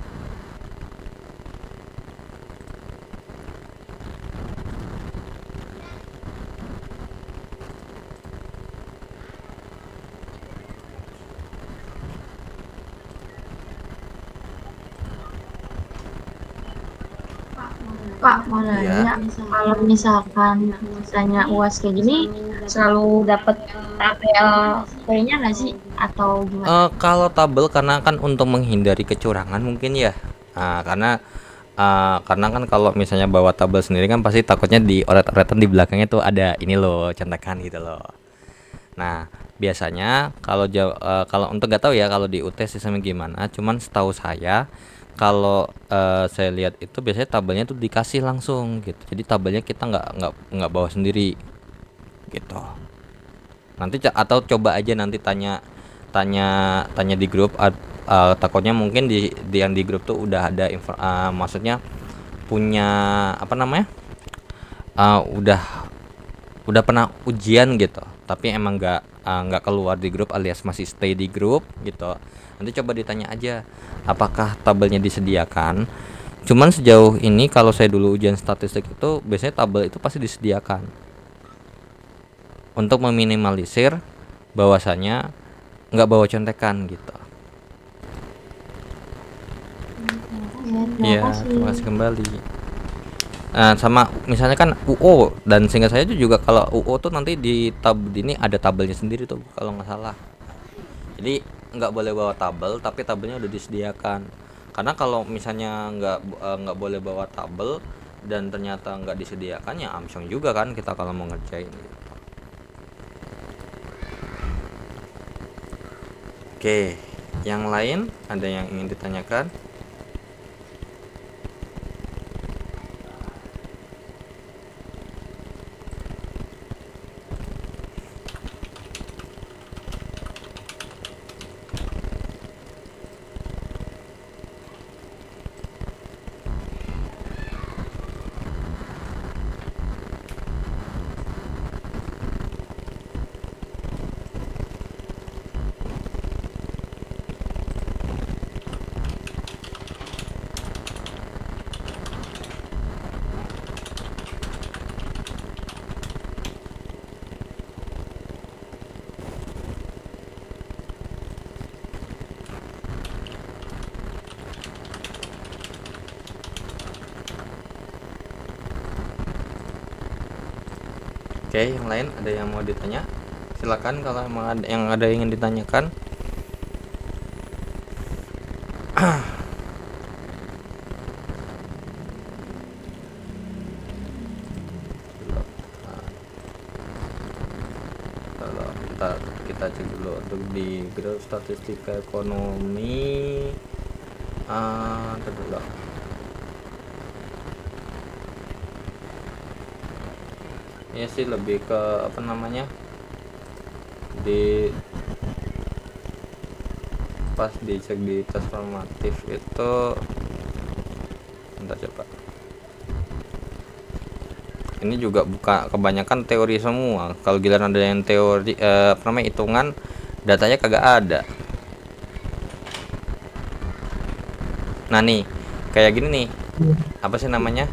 Speaker 5: Pak, mau
Speaker 1: Iya.
Speaker 5: nanya, kalau misalkan tanya UAS kayak gini, selalu dapat TPLP-nya nggak sih? Atau gimana?
Speaker 1: Kalau tabel, karena kan untuk menghindari kecurangan mungkin ya. Karena karena kan kalau misalnya bawa tabel sendiri kan pasti takutnya di oret-oretan di belakangnya tuh ada ini loh, contekan gitu loh. Nah, biasanya kalau untuk nggak tahu ya kalau di UT sistemnya gimana, cuman setahu saya kalau saya lihat itu biasanya tabelnya tuh dikasih langsung gitu. Jadi tabelnya kita nggak bawa sendiri gitu. Nanti atau coba aja nanti tanya tanya tanya di grup, takutnya mungkin di yang di grup tuh udah ada maksudnya punya apa namanya, udah pernah ujian gitu tapi emang nggak keluar di grup alias masih stay di grup gitu. Nanti coba ditanya aja apakah tabelnya disediakan. Cuman sejauh ini kalau saya dulu ujian statistik itu biasanya tabel itu pasti disediakan untuk meminimalisir bahwasanya nggak bawa contekan gitu.
Speaker 5: Ya,
Speaker 1: Iya, terima kasih kembali. Nah, sama misalnya kan UO, dan seingat saya itu juga kalau UO tuh nanti di tab ini ada tabelnya sendiri tuh kalau nggak salah. Jadi nggak boleh bawa tabel tapi tabelnya udah disediakan. Karena kalau misalnya nggak boleh bawa tabel dan ternyata nggak disediakan ya amsyong juga kan kita kalau mau ngerjain gitu. Oke, yang lain ada yang ingin ditanyakan? Oke, yang lain ada yang mau ditanya? Silakan kalau emang ada yang ingin ditanyakan. Kalau kita cek dulu untuk di grup statistika ekonomi. Dulu. Ini sih lebih ke apa namanya, di pas dicek di tes formatif itu, bentar coba, ini juga buka kebanyakan teori semua. Kalau giliran ada yang teori apa namanya hitungan, datanya kagak ada. Nah nih kayak gini nih, apa sih namanya,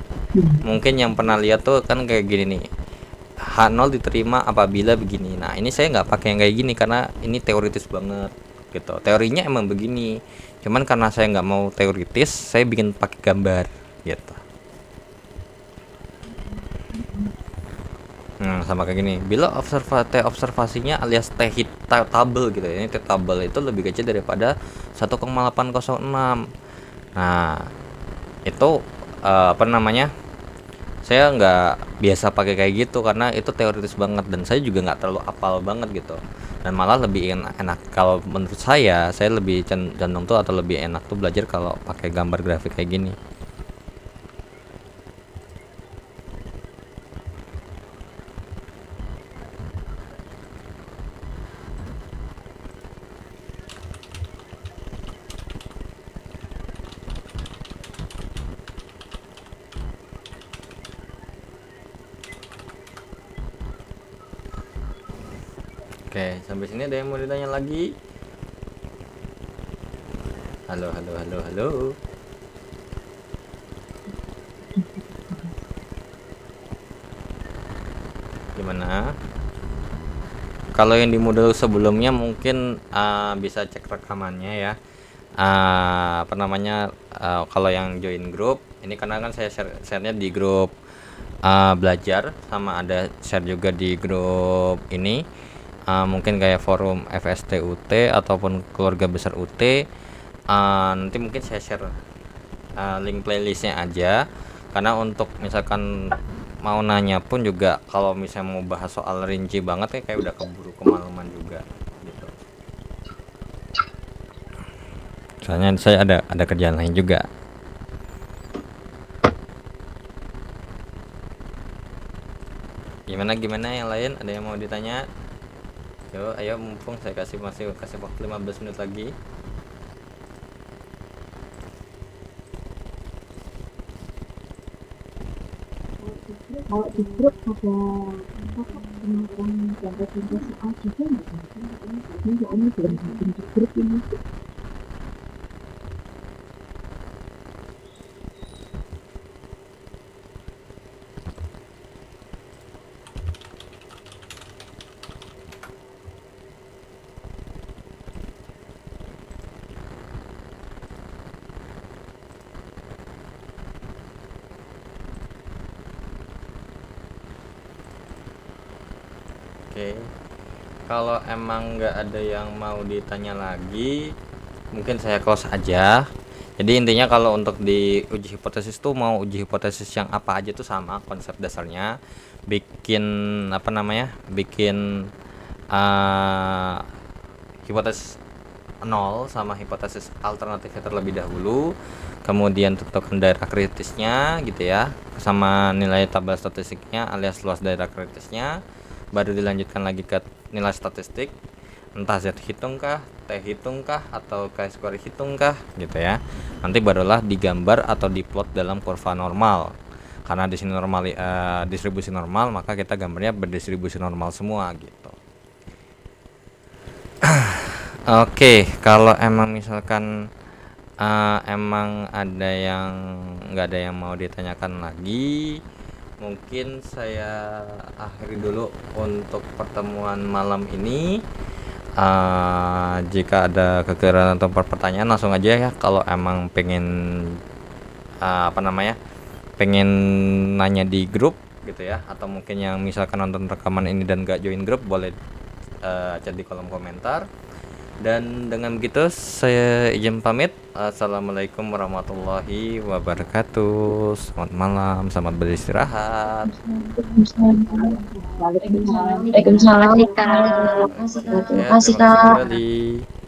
Speaker 1: mungkin yang pernah lihat tuh kan kayak gini nih, H0 diterima apabila begini. Nah ini saya nggak pakai yang kayak gini karena ini teoritis banget gitu. Teorinya emang begini, cuman karena saya nggak mau teoritis, saya bikin pakai gambar gitu. Nah sama kayak gini, bila observasinya alias tabel gitu ya, ini tabel itu lebih kecil daripada 1,806. Nah itu apa namanya, saya nggak biasa pakai kayak gitu karena itu teoritis banget dan saya juga nggak terlalu apal banget gitu. Dan malah lebih enak kalau menurut saya lebih cenderung tuh atau lebih enak tuh belajar kalau pakai gambar grafik kayak gini. Oke, sampai sini ada yang mau ditanya lagi? Halo. Gimana? Kalau yang di modul sebelumnya mungkin bisa cek rekamannya ya. Apa namanya? Kalau yang join grup, ini karena kan saya share-nya di grup belajar, sama ada share juga di grup ini. Mungkin kayak forum FST UT ataupun keluarga besar UT. Nanti mungkin saya share link playlistnya aja, karena untuk misalkan mau nanya pun juga kalau misalnya mau bahas soal rinci banget ya kayak udah keburu kemalaman juga gitu. Soalnya saya ada kerjaan lain juga. Gimana yang lain, ada yang mau ditanya? Ayo mumpung saya masih kasih waktu 15 menit lagi.
Speaker 5: Kalau di grup ada semacam contoh-contoh soal juga nggak? Ini soalnya belum bikin di grup ini.
Speaker 1: Oke, kalau emang nggak ada yang mau ditanya lagi, mungkin saya close aja. Jadi intinya kalau untuk di uji hipotesis tuh mau uji hipotesis yang apa aja tuh sama konsep dasarnya. Bikin bikin hipotesis 0 sama hipotesis alternatifnya terlebih dahulu, kemudian tentukan daerah kritisnya gitu ya, sama nilai tabel statistiknya alias luas daerah kritisnya, baru dilanjutkan lagi ke nilai statistik, entah Z hitungkah, T hitungkah, atau chi-square hitungkah gitu ya. Nanti barulah digambar atau diplot dalam kurva normal. Karena di sini distribusi normal, maka kita gambarnya berdistribusi normal semua gitu. Oke, kalau emang misalkan emang nggak ada yang mau ditanyakan lagi, mungkin saya akhiri dulu untuk pertemuan malam ini. Jika ada kekurangan atau pertanyaan langsung aja ya. Kalau emang pengen pengen nanya di grup gitu ya, atau mungkin yang misalkan nonton rekaman ini dan gak join grup, boleh chat di kolom komentar. Dan dengan begitu saya izin pamit. Assalamualaikum warahmatullahi wabarakatuh. Selamat malam, selamat beristirahat.
Speaker 5: Waalaikumsalam.
Speaker 3: Waalaikumsalam.
Speaker 5: Terima kasih, Kak.
Speaker 1: Terima kasih kembali.